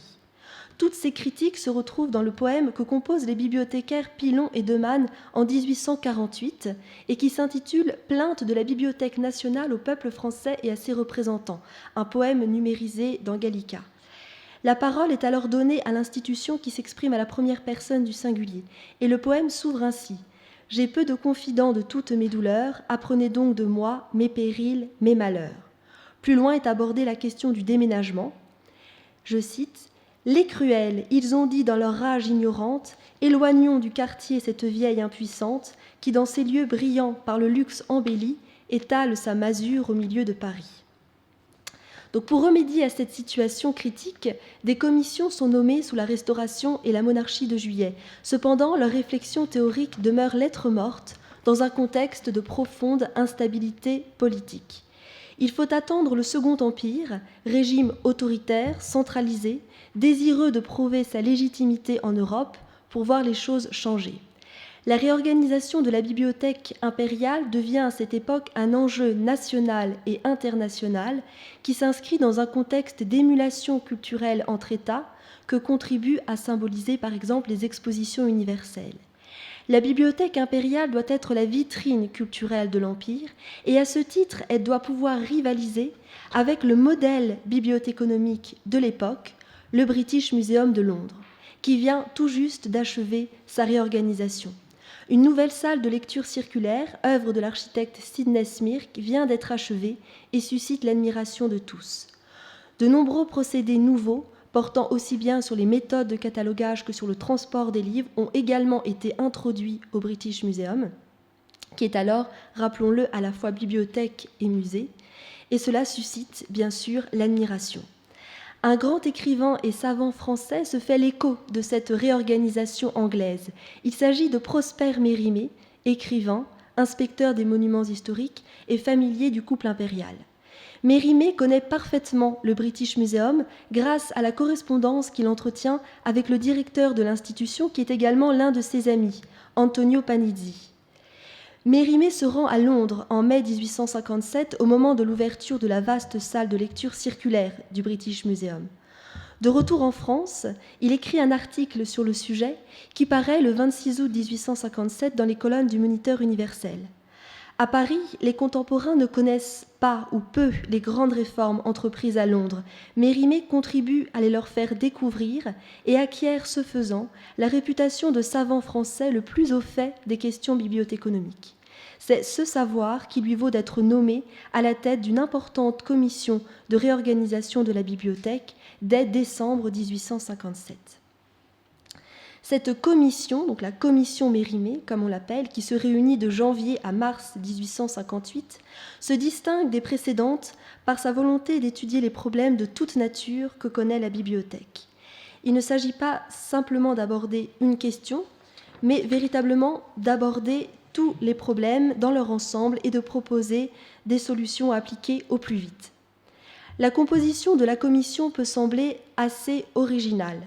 Toutes ces critiques se retrouvent dans le poème que composent les bibliothécaires Pilon et Demanne en 1848 et qui s'intitule « Plainte de la Bibliothèque nationale au peuple français et à ses représentants », un poème numérisé dans Gallica. La parole est alors donnée à l'institution qui s'exprime à la première personne du singulier, et le poème s'ouvre ainsi. « J'ai peu de confidents de toutes mes douleurs, apprenez donc de moi mes périls, mes malheurs. » Plus loin est abordée la question du déménagement. Je cite « Les cruels, ils ont dit dans leur rage ignorante, éloignons du quartier cette vieille impuissante, qui dans ces lieux brillants par le luxe embelli, étale sa masure au milieu de Paris. » Donc pour remédier à cette situation critique, des commissions sont nommées sous la Restauration et la monarchie de Juillet. Cependant, leurs réflexions théoriques demeurent lettres mortes dans un contexte de profonde instabilité politique. Il faut attendre le Second Empire, régime autoritaire, centralisé, désireux de prouver sa légitimité en Europe, pour voir les choses changer. La réorganisation de la bibliothèque impériale devient à cette époque un enjeu national et international qui s'inscrit dans un contexte d'émulation culturelle entre États que contribuent à symboliser par exemple les expositions universelles. La bibliothèque impériale doit être la vitrine culturelle de l'Empire et à ce titre, elle doit pouvoir rivaliser avec le modèle bibliothéconomique de l'époque, le British Museum de Londres, qui vient tout juste d'achever sa réorganisation. Une nouvelle salle de lecture circulaire, œuvre de l'architecte Sidney Smirke, vient d'être achevée et suscite l'admiration de tous. De nombreux procédés nouveaux, portant aussi bien sur les méthodes de catalogage que sur le transport des livres, ont également été introduits au British Museum, qui est alors, rappelons-le, à la fois bibliothèque et musée, et cela suscite bien sûr l'admiration. Un grand écrivain et savant français se fait l'écho de cette réorganisation anglaise. Il s'agit de Prosper Mérimée, écrivain, inspecteur des monuments historiques et familier du couple impérial. Mérimée connaît parfaitement le British Museum grâce à la correspondance qu'il entretient avec le directeur de l'institution qui est également l'un de ses amis, Antonio Panizzi. Mérimée se rend à Londres en mai 1857 au moment de l'ouverture de la vaste salle de lecture circulaire du British Museum. De retour en France, il écrit un article sur le sujet qui paraît le 26 août 1857 dans les colonnes du Moniteur universel. À Paris, les contemporains ne connaissent pas ou peu les grandes réformes entreprises à Londres. Mérimée contribue à les leur faire découvrir et acquiert ce faisant la réputation de savant français le plus au fait des questions bibliothéconomiques. C'est ce savoir qui lui vaut d'être nommé à la tête d'une importante commission de réorganisation de la bibliothèque dès décembre 1857. Cette commission, donc la commission Mérimée, comme on l'appelle, qui se réunit de janvier à mars 1858, se distingue des précédentes par sa volonté d'étudier les problèmes de toute nature que connaît la bibliothèque. Il ne s'agit pas simplement d'aborder une question, mais véritablement d'aborder tous les problèmes dans leur ensemble et de proposer des solutions à appliquer au plus vite. La composition de la commission peut sembler assez originale.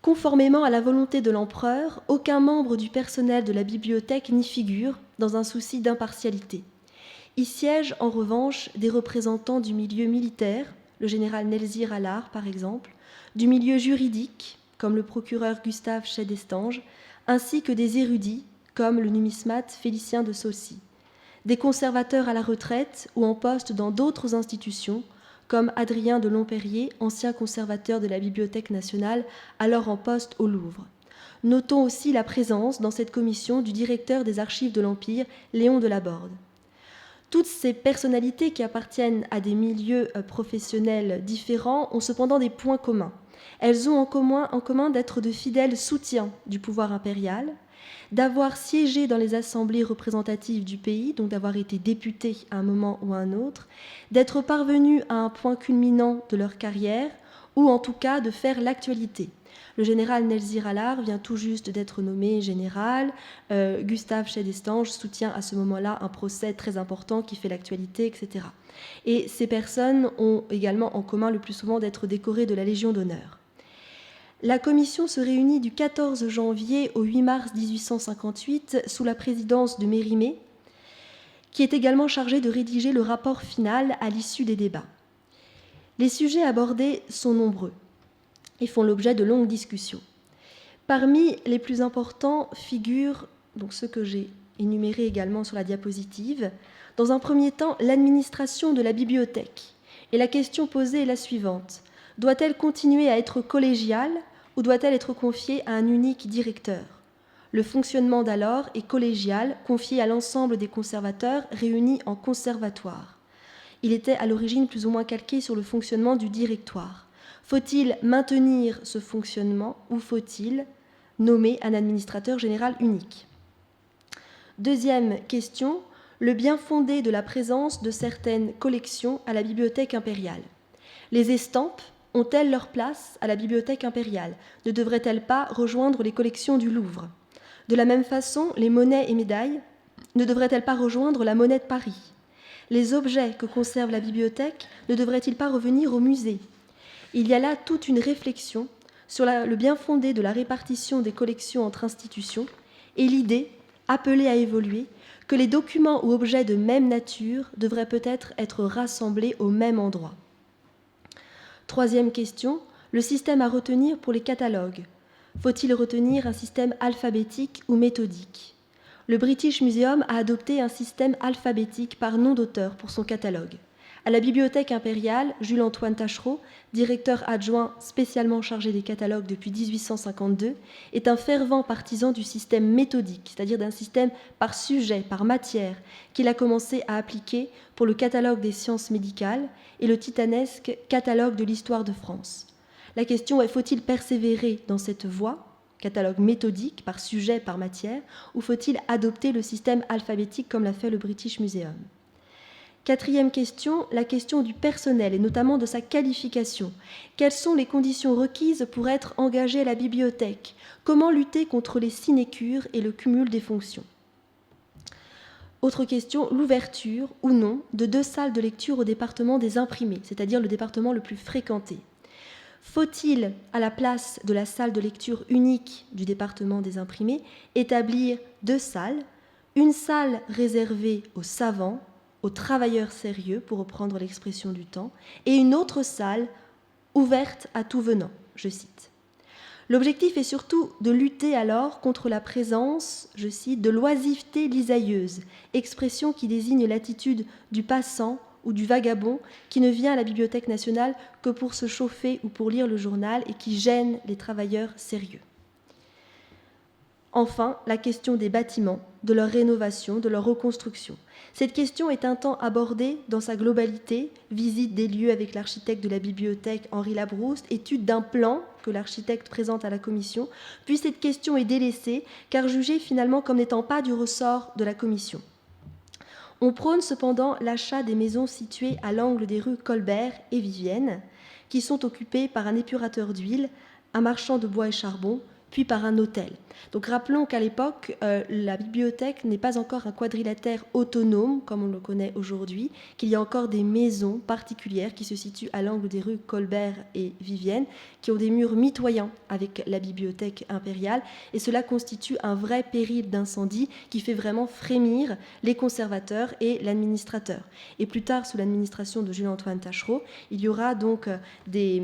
Conformément à la volonté de l'empereur, aucun membre du personnel de la bibliothèque n'y figure dans un souci d'impartialité. Y siègent en revanche des représentants du milieu militaire, le général Nelsir Allard par exemple, du milieu juridique, comme le procureur Gustave Chay d'Estanges, ainsi que des érudits, comme le numismate Félicien de Saucy, des conservateurs à la retraite ou en poste dans d'autres institutions, comme Adrien de Lomperrier, ancien conservateur de la Bibliothèque nationale, alors en poste au Louvre. Notons aussi la présence dans cette commission du directeur des archives de l'Empire, Léon de Laborde. Toutes ces personnalités qui appartiennent à des milieux professionnels différents ont cependant des points communs. Elles ont en commun d'être de fidèles soutiens du pouvoir impérial, d'avoir siégé dans les assemblées représentatives du pays, donc d'avoir été députés à un moment ou à un autre, d'être parvenus à un point culminant de leur carrière, ou en tout cas de faire l'actualité. Le général Nelsir Allard vient tout juste d'être nommé général, Gustave Chay d'Estanges soutient à ce moment-là un procès très important qui fait l'actualité, etc. Et ces personnes ont également en commun le plus souvent d'être décorées de la Légion d'honneur. La commission se réunit du 14 janvier au 8 mars 1858 sous la présidence de Mérimée, qui est également chargé de rédiger le rapport final à l'issue des débats. Les sujets abordés sont nombreux et font l'objet de longues discussions. Parmi les plus importants figurent donc ceux que j'ai énumérés également sur la diapositive. Dans un premier temps, l'administration de la bibliothèque. Et la question posée est la suivante. Doit-elle continuer à être collégiale ou doit-elle être confiée à un unique directeur ? Le fonctionnement d'alors est collégial, confié à l'ensemble des conservateurs réunis en conservatoire. Il était à l'origine plus ou moins calqué sur le fonctionnement du directoire. Faut-il maintenir ce fonctionnement ou faut-il nommer un administrateur général unique ? Deuxième question, le bien fondé de la présence de certaines collections à la bibliothèque impériale. Les estampes ont-elles leur place à la bibliothèque impériale ? Ne devraient-elles pas rejoindre les collections du Louvre ? De la même façon, les monnaies et médailles ne devraient-elles pas rejoindre la monnaie de Paris ? Les objets que conserve la bibliothèque ne devraient-ils pas revenir au musée ? Il y a là toute une réflexion sur le bien fondé de la répartition des collections entre institutions et l'idée, appelée à évoluer, que les documents ou objets de même nature devraient peut-être être rassemblés au même endroit. Troisième question, le système à retenir pour les catalogues. Faut-il retenir un système alphabétique ou méthodique ? Le British Museum a adopté un système alphabétique par nom d'auteur pour son catalogue. À la Bibliothèque impériale, Jules-Antoine Taschereau, directeur adjoint spécialement chargé des catalogues depuis 1852, est un fervent partisan du système méthodique, c'est-à-dire d'un système par sujet, par matière, qu'il a commencé à appliquer pour le catalogue des sciences médicales et le titanesque catalogue de l'histoire de France. La question est, faut-il persévérer dans cette voie, catalogue méthodique, par sujet, par matière, ou faut-il adopter le système alphabétique comme l'a fait le British Museum ? Quatrième question, la question du personnel et notamment de sa qualification. Quelles sont les conditions requises pour être engagé à la bibliothèque ? Comment lutter contre les sinécures et le cumul des fonctions ? Autre question, l'ouverture ou non de 2 salles de lecture au département des imprimés, c'est-à-dire le département le plus fréquenté. Faut-il, à la place de la salle de lecture unique du département des imprimés, établir 2 salles, une salle réservée aux savants, aux travailleurs sérieux, pour reprendre l'expression du temps, et une autre salle ouverte à tout venant, je cite. L'objectif est surtout de lutter alors contre la présence, je cite, de l'oisiveté lisailleuse, expression qui désigne l'attitude du passant ou du vagabond qui ne vient à la Bibliothèque nationale que pour se chauffer ou pour lire le journal et qui gêne les travailleurs sérieux. Enfin, la question des bâtiments, de leur rénovation, de leur reconstruction. Cette question est un temps abordée dans sa globalité, visite des lieux avec l'architecte de la bibliothèque Henri Labrouste, étude d'un plan que l'architecte présente à la commission, puis cette question est délaissée car jugée finalement comme n'étant pas du ressort de la commission. On prône cependant l'achat des maisons situées à l'angle des rues Colbert et Vivienne, qui sont occupées par un épurateur d'huile, un marchand de bois et charbon, puis par un hôtel. Donc rappelons qu'à l'époque, la bibliothèque n'est pas encore un quadrilatère autonome, comme on le connaît aujourd'hui, qu'il y a encore des maisons particulières qui se situent à l'angle des rues Colbert et Vivienne, qui ont des murs mitoyens avec la bibliothèque impériale, et cela constitue un vrai péril d'incendie qui fait vraiment frémir les conservateurs et l'administrateur. Et plus tard, sous l'administration de Jules-Antoine Taschereau, il y aura donc des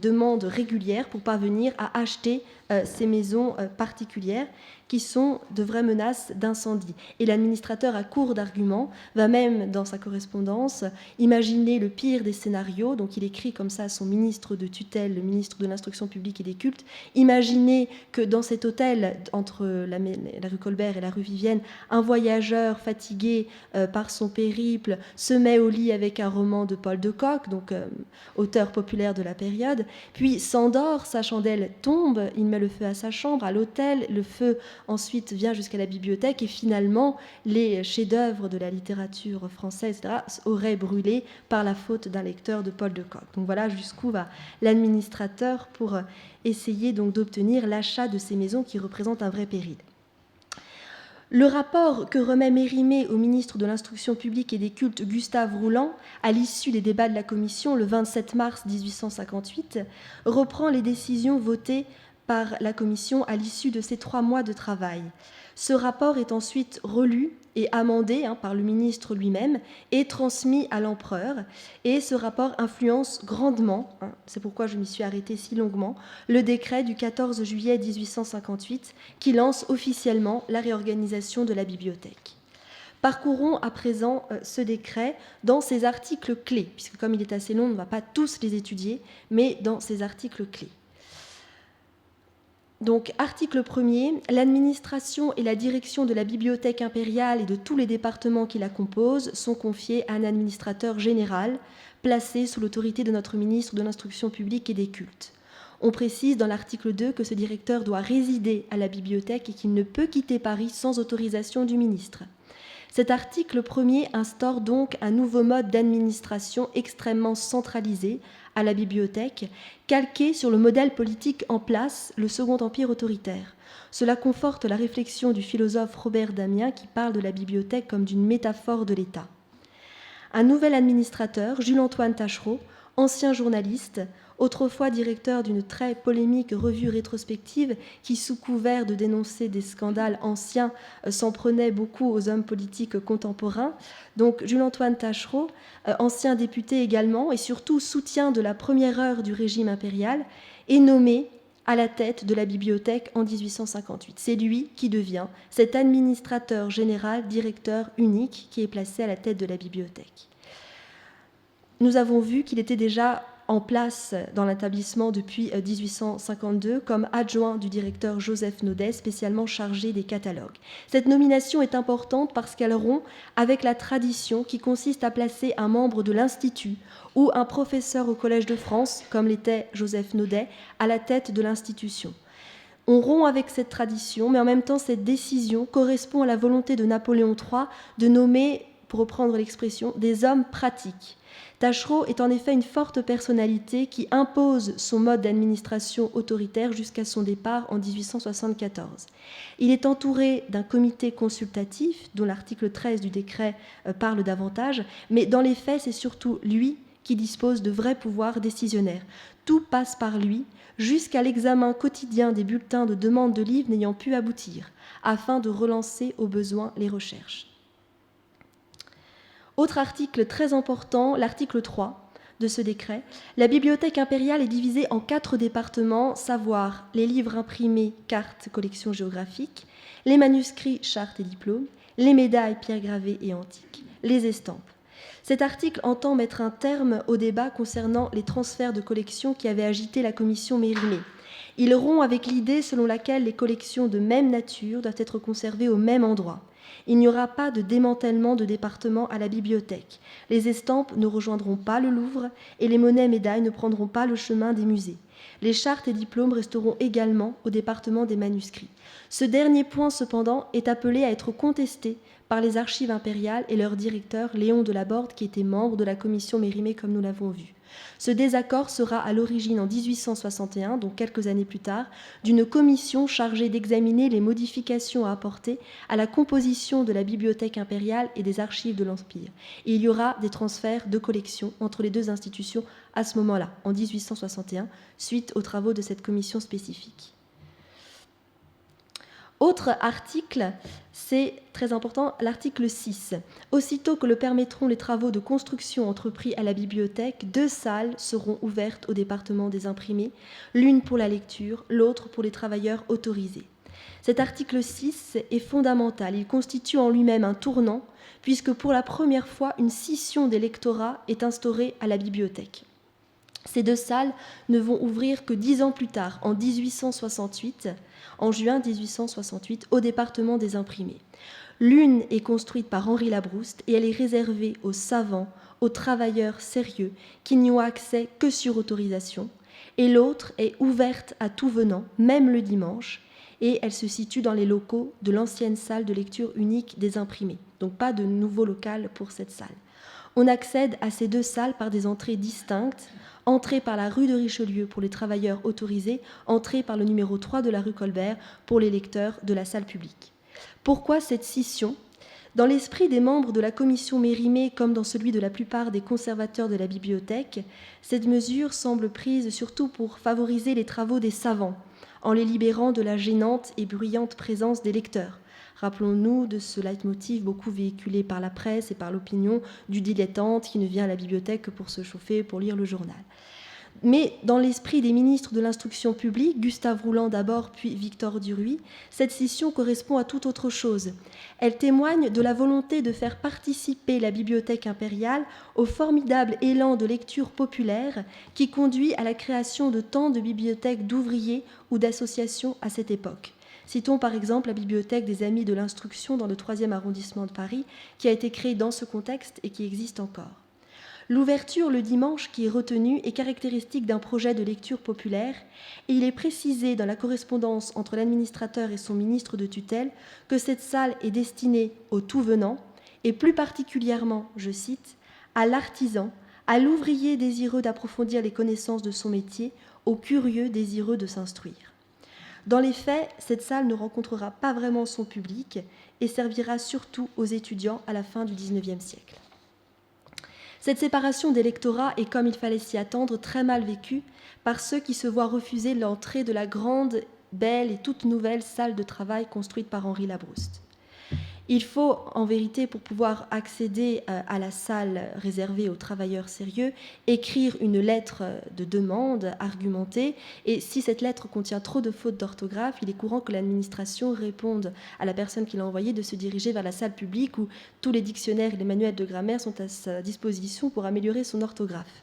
demandes régulières pour parvenir à acheter ces maisons particulières qui sont de vraies menaces d'incendie. Et l'administrateur, à court d'arguments, va même, dans sa correspondance, imaginer le pire des scénarios. Donc il écrit comme ça à son ministre de tutelle, le ministre de l'Instruction publique et des Cultes, imaginez que dans cet hôtel, entre la rue Colbert et la rue Vivienne, un voyageur fatigué par son périple se met au lit avec un roman de Paul de Kock, donc auteur populaire de la période, puis s'endort, sa chandelle tombe, il met le feu à sa chambre, à l'hôtel, le feu ensuite vient jusqu'à la bibliothèque et finalement les chefs-d'œuvre de la littérature française, etc., auraient brûlé par la faute d'un lecteur de Paul de Kock. Donc voilà jusqu'où va l'administrateur pour essayer donc d'obtenir l'achat de ces maisons qui représentent un vrai péril. Le rapport que remet Mérimée au ministre de l'Instruction publique et des Cultes, Gustave Rouland, à l'issue des débats de la commission le 27 mars 1858, reprend les décisions votées par la commission à l'issue de ces 3 mois de travail. Ce rapport est ensuite relu et amendé par le ministre lui-même et transmis à l'empereur. Et ce rapport influence grandement, c'est pourquoi je m'y suis arrêtée si longuement, le décret du 14 juillet 1858 qui lance officiellement la réorganisation de la bibliothèque. Parcourons à présent ce décret dans ses articles clés, puisque comme il est assez long, on ne va pas tous les étudier, mais dans ses articles clés. Donc, article 1er, l'administration et la direction de la bibliothèque impériale et de tous les départements qui la composent sont confiés à un administrateur général, placé sous l'autorité de notre ministre de l'Instruction publique et des Cultes. On précise dans l'article 2 que ce directeur doit résider à la bibliothèque et qu'il ne peut quitter Paris sans autorisation du ministre. Cet article 1er instaure donc un nouveau mode d'administration extrêmement centralisé à la bibliothèque, calqué sur le modèle politique en place, le Second Empire autoritaire. Cela conforte la réflexion du philosophe Robert Damien qui parle de la bibliothèque comme d'une métaphore de l'État. Un nouvel administrateur, Jules-Antoine Taschereau, Ancien journaliste, autrefois directeur d'une très polémique revue rétrospective qui, sous couvert de dénoncer des scandales anciens, s'en prenait beaucoup aux hommes politiques contemporains. Donc Jules-Antoine Taschereau, ancien député également et surtout soutien de la première heure du régime impérial, est nommé à la tête de la bibliothèque en 1858. C'est lui qui devient cet administrateur général, directeur unique qui est placé à la tête de la bibliothèque. Nous avons vu qu'il était déjà en place dans l'établissement depuis 1852 comme adjoint du directeur Joseph Naudet, spécialement chargé des catalogues. Cette nomination est importante parce qu'elle rompt avec la tradition qui consiste à placer un membre de l'Institut ou un professeur au Collège de France, comme l'était Joseph Naudet, à la tête de l'institution. On rompt avec cette tradition, mais en même temps, cette décision correspond à la volonté de Napoléon III de nommer, pour reprendre l'expression, des hommes pratiques. Taschereau est en effet une forte personnalité qui impose son mode d'administration autoritaire jusqu'à son départ en 1874. Il est entouré d'un comité consultatif, dont l'article 13 du décret parle davantage, mais dans les faits, c'est surtout lui qui dispose de vrais pouvoirs décisionnaires. Tout passe par lui, jusqu'à l'examen quotidien des bulletins de demande de livres n'ayant pu aboutir, afin de relancer au besoin les recherches. Autre article très important, l'article 3 de ce décret. La bibliothèque impériale est divisée en 4 départements, savoir les livres imprimés, cartes, collections géographiques, les manuscrits, chartes et diplômes, les médailles, pierres gravées et antiques, les estampes. Cet article entend mettre un terme au débat concernant les transferts de collections qui avaient agité la commission Mérimée. Il rompt avec l'idée selon laquelle les collections de même nature doivent être conservées au même endroit. Il n'y aura pas de démantèlement de département à la bibliothèque. Les estampes ne rejoindront pas le Louvre et les monnaies médailles ne prendront pas le chemin des musées. Les chartes et diplômes resteront également au département des manuscrits. Ce dernier point, cependant, est appelé à être contesté par les archives impériales et leur directeur, Léon de Laborde, qui était membre de la commission Mérimée, comme nous l'avons vu. Ce désaccord sera à l'origine, en 1861, donc quelques années plus tard, d'une commission chargée d'examiner les modifications à apporter à la composition de la bibliothèque impériale et des archives de l'Empire. Et il y aura des transferts de collections entre les deux institutions à ce moment-là, en 1861, suite aux travaux de cette commission spécifique. Autre article, c'est très important, l'article 6. Aussitôt que le permettront les travaux de construction entrepris à la bibliothèque, 2 salles seront ouvertes au département des imprimés, l'une pour la lecture, l'autre pour les travailleurs autorisés. Cet article 6 est fondamental. Il constitue en lui-même un tournant, puisque pour la première fois, une scission des lectorats est instaurée à la bibliothèque. Ces 2 salles ne vont ouvrir que 10 ans plus tard, en 1868, en juin 1868, au département des imprimés. L'une est construite par Henri Labrouste et elle est réservée aux savants, aux travailleurs sérieux qui n'y ont accès que sur autorisation, et l'autre est ouverte à tout venant, même le dimanche, et elle se situe dans les locaux de l'ancienne salle de lecture unique des imprimés. Donc pas de nouveau local pour cette salle. On accède à ces 2 salles par des entrées distinctes, entrée par la rue de Richelieu pour les travailleurs autorisés, entrée par le numéro 3 de la rue Colbert pour les lecteurs de la salle publique. Pourquoi cette scission ? Dans l'esprit des membres de la commission Mérimée, comme dans celui de la plupart des conservateurs de la bibliothèque, cette mesure semble prise surtout pour favoriser les travaux des savants, en les libérant de la gênante et bruyante présence des lecteurs. Rappelons-nous de ce leitmotiv beaucoup véhiculé par la presse et par l'opinion du dilettante qui ne vient à la bibliothèque que pour se chauffer, pour lire le journal. Mais dans l'esprit des ministres de l'instruction publique, Gustave Rouland d'abord, puis Victor Duruy, cette scission correspond à toute autre chose. Elle témoigne de la volonté de faire participer la bibliothèque impériale au formidable élan de lecture populaire qui conduit à la création de tant de bibliothèques d'ouvriers ou d'associations à cette époque. Citons par exemple la bibliothèque des Amis de l'Instruction dans le 3e arrondissement de Paris, qui a été créée dans ce contexte et qui existe encore. L'ouverture le dimanche qui est retenue est caractéristique d'un projet de lecture populaire et il est précisé dans la correspondance entre l'administrateur et son ministre de tutelle que cette salle est destinée aux tout-venants et plus particulièrement, je cite, à l'artisan, à l'ouvrier désireux d'approfondir les connaissances de son métier, aux curieux désireux de s'instruire. Dans les faits, cette salle ne rencontrera pas vraiment son public et servira surtout aux étudiants à la fin du XIXe siècle. Cette séparation des lectorats est, comme il fallait s'y attendre, très mal vécue par ceux qui se voient refuser l'entrée de la grande, belle et toute nouvelle salle de travail construite par Henri Labrouste. Il faut, en vérité, pour pouvoir accéder à la salle réservée aux travailleurs sérieux, écrire une lettre de demande argumentée. Et si cette lettre contient trop de fautes d'orthographe, il est courant que l'administration réponde à la personne qui l'a envoyée de se diriger vers la salle publique où tous les dictionnaires et les manuels de grammaire sont à sa disposition pour améliorer son orthographe.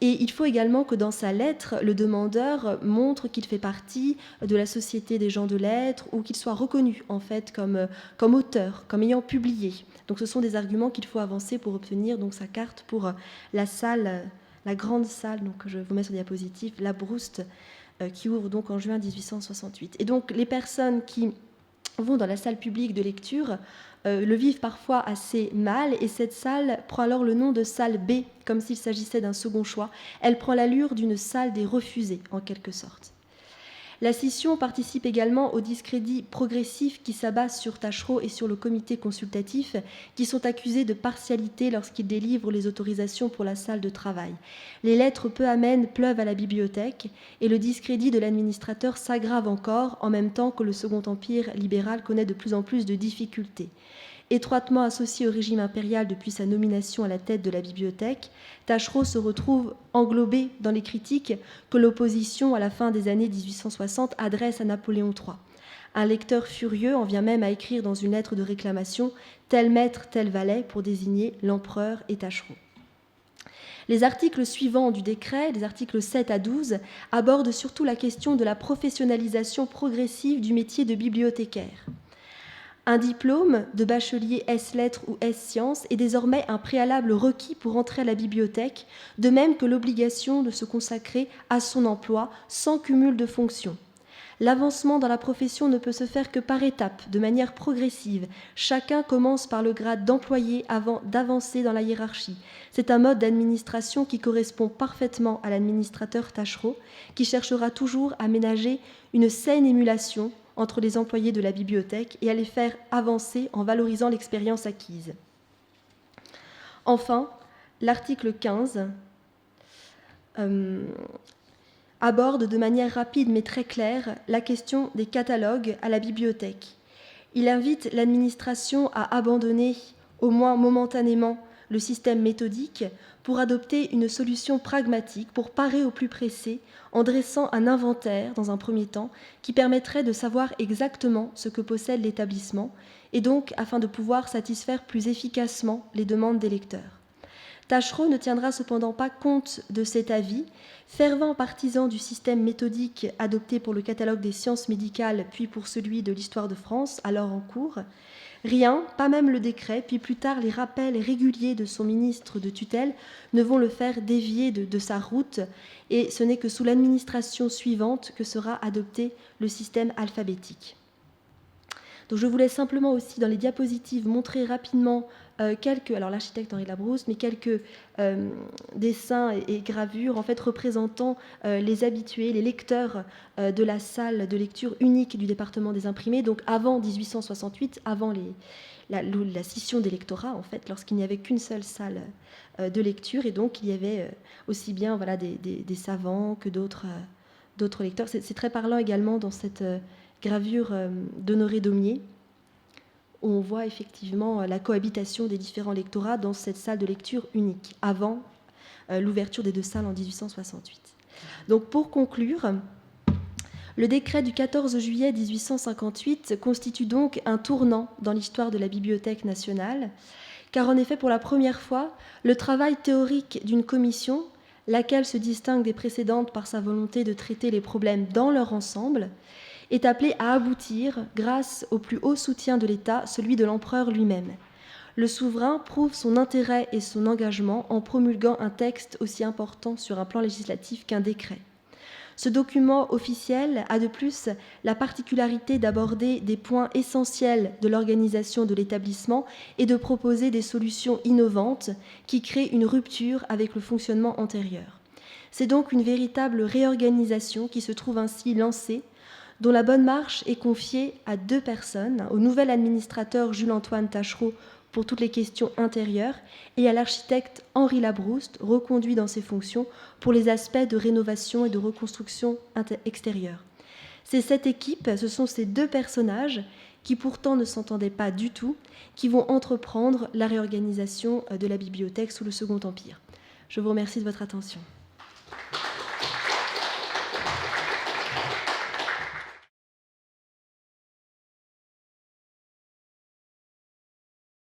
Et il faut également que dans sa lettre, le demandeur montre qu'il fait partie de la Société des gens de lettres ou qu'il soit reconnu en fait comme auteur, comme ayant publié. Donc ce sont des arguments qu'il faut avancer pour obtenir donc sa carte pour la salle, la grande salle, donc je vous mets sur diapositive, Labrouste, qui ouvre donc en juin 1868. Et donc les personnes qui vont dans la salle publique de lecture le vivent parfois assez mal, et cette salle prend alors le nom de salle B, comme s'il s'agissait d'un second choix. Elle prend l'allure d'une salle des refusés, en quelque sorte. La scission participe également au discrédit progressif qui s'abat sur Taschereau et sur le comité consultatif, qui sont accusés de partialité lorsqu'ils délivrent les autorisations pour la salle de travail. Les lettres peu amènes pleuvent à la bibliothèque, et le discrédit de l'administrateur s'aggrave encore, en même temps que le Second Empire libéral connaît de plus en plus de difficultés. Étroitement associé au régime impérial depuis sa nomination à la tête de la bibliothèque, Taschereau se retrouve englobé dans les critiques que l'opposition, à la fin des années 1860, adresse à Napoléon III. Un lecteur furieux en vient même à écrire dans une lettre de réclamation « tel maître, tel valet » pour désigner l'empereur et Taschereau. Les articles suivants du décret, les articles 7 à 12, abordent surtout la question de la professionnalisation progressive du métier de bibliothécaire. Un diplôme de bachelier S-lettres ou S-sciences est désormais un préalable requis pour entrer à la bibliothèque, de même que l'obligation de se consacrer à son emploi sans cumul de fonctions. L'avancement dans la profession ne peut se faire que par étapes, de manière progressive. Chacun commence par le grade d'employé avant d'avancer dans la hiérarchie. C'est un mode d'administration qui correspond parfaitement à l'administrateur Taschereau, qui cherchera toujours à ménager une saine émulation entre les employés de la bibliothèque et à les faire avancer en valorisant l'expérience acquise. Enfin, l'article 15 aborde de manière rapide mais très claire la question des catalogues à la bibliothèque. Il invite l'administration à abandonner, au moins momentanément, le système méthodique pour adopter une solution pragmatique pour parer au plus pressé en dressant un inventaire, dans un premier temps, qui permettrait de savoir exactement ce que possède l'établissement et donc afin de pouvoir satisfaire plus efficacement les demandes des lecteurs. Taschereau ne tiendra cependant pas compte de cet avis. Fervent partisan du système méthodique adopté pour le catalogue des sciences médicales puis pour celui de l'histoire de France, alors en cours, rien, pas même le décret, puis plus tard les rappels réguliers de son ministre de tutelle ne vont le faire dévier de sa route, et ce n'est que sous l'administration suivante que sera adopté le système alphabétique. Donc je voulais simplement aussi dans les diapositives montrer rapidement alors l'architecte Henri Labrouste, mais quelques dessins et gravures en fait représentant les habitués, les lecteurs de la salle de lecture unique du département des imprimés, donc avant 1868, avant la scission des lectorats en fait, lorsqu'il n'y avait qu'une seule salle de lecture, et donc il y avait aussi bien voilà, des savants que d'autres lecteurs. C'est très parlant également dans cette gravure d'Honoré Daumier, où on voit effectivement la cohabitation des différents lectorats dans cette salle de lecture unique, avant l'ouverture des deux salles en 1868. Donc pour conclure, le décret du 14 juillet 1858 constitue donc un tournant dans l'histoire de la Bibliothèque nationale, car en effet, pour la première fois, le travail théorique d'une commission, laquelle se distingue des précédentes par sa volonté de traiter les problèmes dans leur ensemble, est appelé à aboutir grâce au plus haut soutien de l'État, celui de l'empereur lui-même. Le souverain prouve son intérêt et son engagement en promulguant un texte aussi important sur un plan législatif qu'un décret. Ce document officiel a de plus la particularité d'aborder des points essentiels de l'organisation de l'établissement et de proposer des solutions innovantes qui créent une rupture avec le fonctionnement antérieur. C'est donc une véritable réorganisation qui se trouve ainsi lancée, dont la bonne marche est confiée à deux personnes, au nouvel administrateur Jules-Antoine Taschereau pour toutes les questions intérieures, et à l'architecte Henri Labrouste, reconduit dans ses fonctions pour les aspects de rénovation et de reconstruction extérieure. C'est cette équipe, ce sont ces deux personnages qui pourtant ne s'entendaient pas du tout, qui vont entreprendre la réorganisation de la bibliothèque sous le Second Empire. Je vous remercie de votre attention.